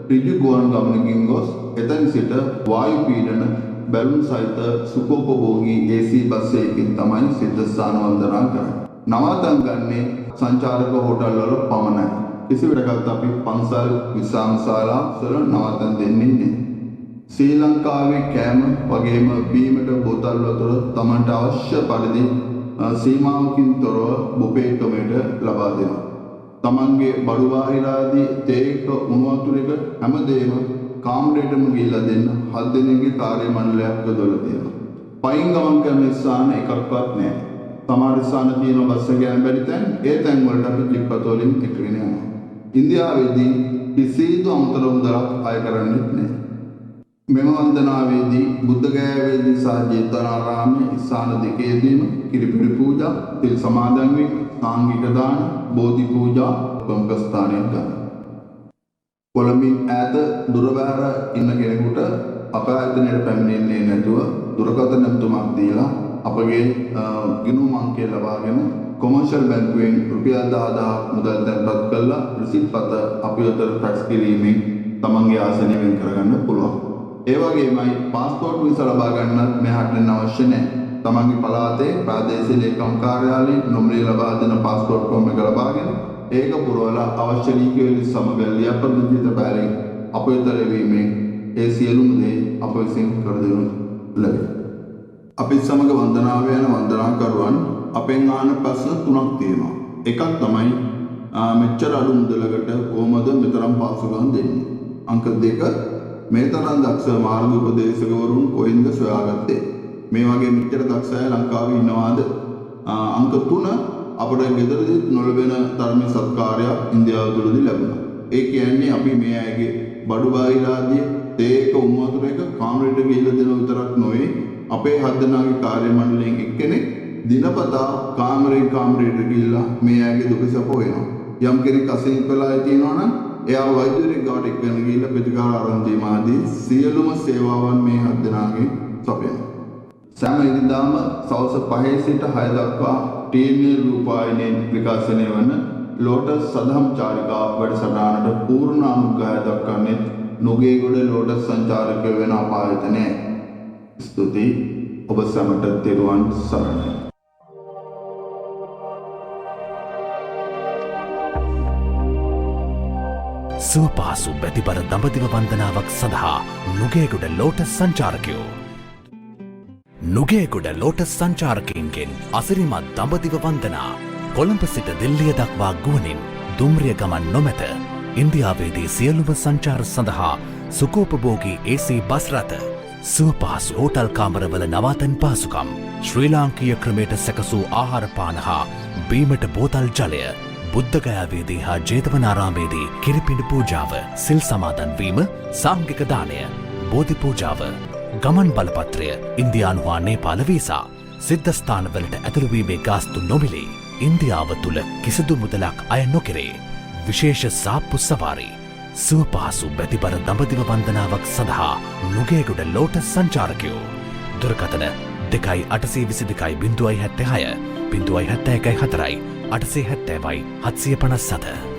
ඍජු ගුවන් ගමනකින් ගොස් එතන සිට වායු පීඩන බැලුම් සහිත සුඛෝපභෝගී AC බස් එකකින් තමයි සිද්ධ ස්ථාන වන්දනා කරන්නේ. නවාතන් ගන්නේ සංචාරක හෝටල් වල පමණයි. කිසිවිටකත් අපි පන්සල් විශ්‍රාම ශාලා වල නවාතන් දෙන්නේ නැහැ. ශ්‍රී ලංකාවේ කෑම වගේම බීමට බෝතල් වතුර Tamanට අවශ්‍ය පරිදි සීමාවකින් තොරව බුෆේ ක්‍රමයට ලබා දෙනවා. Tamanගේ බඩු බාහිර ආදී තේක උණු වතුරක හැමදේම කාමරේටම ගිහිල්ලා දෙන්න 7 දෙනෙක්ගේ කාර්ය මණ්ඩලයක් යොදවලා තියෙනවා. පයින් ගමන් කරන ස්ථාන එකක්වත් නැහැ. සමහර ස්ථාන තියෙන බස් එක යන බැරි තැන් ඒ තැන් වලට අපි ක්ලිප්පත වලින් එක්කගෙන යනවා. ඉන්දියාවේදී කිසිදු අමතර මුදලක් අය කරන්නේ නැහැ. මෙම වන්දනාවේදී බුද්ධගයාවේදී සහ ජේතවනාරාමයේ ස්ථාන දෙකේදීම කිරිපිඩි පූජා, තිල් සමාදන් වීම, සාංගික දාන, බෝධි පූජා ප්‍රමුඛ ස්ථානයක් ගන්නවා. කොළඹින් ඈත දුර බැහැර ඉන්න කෙනෙකුට අප ආයතනයට පැමිණෙන්නේ නැතුව දුරකථන නම්තුමක් දීලා අපගේ ගිණුම් අංකය ලබාගෙන කොමර්ෂල් බැංකුවෙන් රුපියල් 10000 මුදල් තැන්පත් කරලා රිසිට් පත අපි වෙත ෆැක්ස් කිරීමෙන් තමන්ගේ ආසනය වෙන් කරගන්න පුළුවන්. ඒ වගේමයි පාස්පෝර්ට් වීසා ලබා ගන්නත් මෙහාට එන්න අවශ්‍ය නැහැ. තමන්ගේ පළාතේ ප්‍රාදේශීය ලේකම් කාර්යාලයෙන් නොමිලේ ලබා දෙන පාස්පෝර්ට් ෆෝම් එක ලබාගෙන ඒක පුරවලා අවශ්‍ය ලිඛිත සමග ලියාපදිංචිත බැලෙන් අප වෙත ලැබීමෙන් ඒ සියලුම දේ අප විසින් කර දෙනු ලැබේ. අපි සමග වන්දනාව යන වන්දනාකරුවන් අපෙන් ආන ප්‍රශ්න 3ක් තියෙනවා. එකක් තමයි මෙච්චර අඩු මුදලකට කොහොමද මෙතරම් පාසුකම් දෙන්නේ? අංක 2 මේ තරම් දක්ෂ මාර්ග උපදේශකවරුන් කොහෙන්ද සොයාගත්තේ? මේ වගේ මෙච්චර දක්ෂ අය ලංකාවේ ඉන්නවාද? අංක 3 අපේ ගෙදරදී නොලැබෙන ධර්මයේ සත්කාරයක් ඉන්දියාව තුළදී ලැබුණා. ඒ කියන්නේ අපි මේ අයගේ බඩු බාහිර ආදී තේක උණු වතුර එක කාමරයට ගිහිල්ලා දෙන විතරක් නොවේ අපේ 7 දෙනාගේ කාර්ය මණ්ඩලයෙන් එක්කෙනෙක් දිනපතා කාමරයට ගිහිල්ලා මේ අයගේ දුක සැප හොයනවා. යම් කෙනෙක් අසනීප වෙලා තියෙනවා නම් එයා වෛද්‍යවරයෙක් ගාවට එක්කගෙන ගිහිල්ලා ප්‍රතිකාර ආරම්භ දීම ආදී සියලුම සේවාවන් මේ 7 දෙනාගේ සපයනවා. සෑම ඉරිදාම සවස් 5 සිට 6 දක්වා ටීවී රූපවාහිනියෙන් ප්‍රකාශනය වන ලෝටස් සදහම් චාරිකා වැඩසටහනට පූර්ණ අනුග්‍රහය දක්වන්නේ නුගේගොඩ ලෝටස් සංචාරක වෙන අපායතනය. ස්තුතියි. ඔබ සැමට තෙරුවන් සරණයි. සුවපහසු බැතිබර දඹදිව වන්දනාවක් සඳහා නුගේගොඩ ලෝටස් සංචාරකයෝ නුගේගොඩ ලෝටස් සංචාරකයින්ගෙන් අසිරිමත් දඹදිව වන්දනා කොළඹ සිට දිල්ලිය දක්වා ගුවනින් දුම්රිය ගමන් නොමැත. ඉන්දියාවේදී සියලුම සංචාර සඳහා සුඛෝපභෝගී AC බස් රථ සුවපහසු හෝටල් කාමරවල නවාතැන් පහසුකම් ශ්‍රී ලාංකීය ක්‍රමයට සැකසූ ආහාර පාන හා බීමට බෝතල් ජලය බුද්ධගයාවේදී හා ජේතවනාරාමේදී කිරිපිඩි පූජාව සිල් සමාදන් වීම සාංගික දානය බෝධි පූජාව ගමන් බලපත්‍රය ඉන්දියානු හා නේපාල වීසා සිද්ධස්ථානවලට ඇතුළුවීමේ ගාස්තු නොමිලේ ඉන්දියාව තුළ කිසිදු මුදලක් අය නොකෙරේ විශේෂ සාප්පු සවාරි සුවපහසු බැතිබර දඹදිව වන්දනාවක් සඳහා නුගේගොඩ ලෝටස් සංචාරකයෝ දුරකථන 2.822.76 071 4 870 757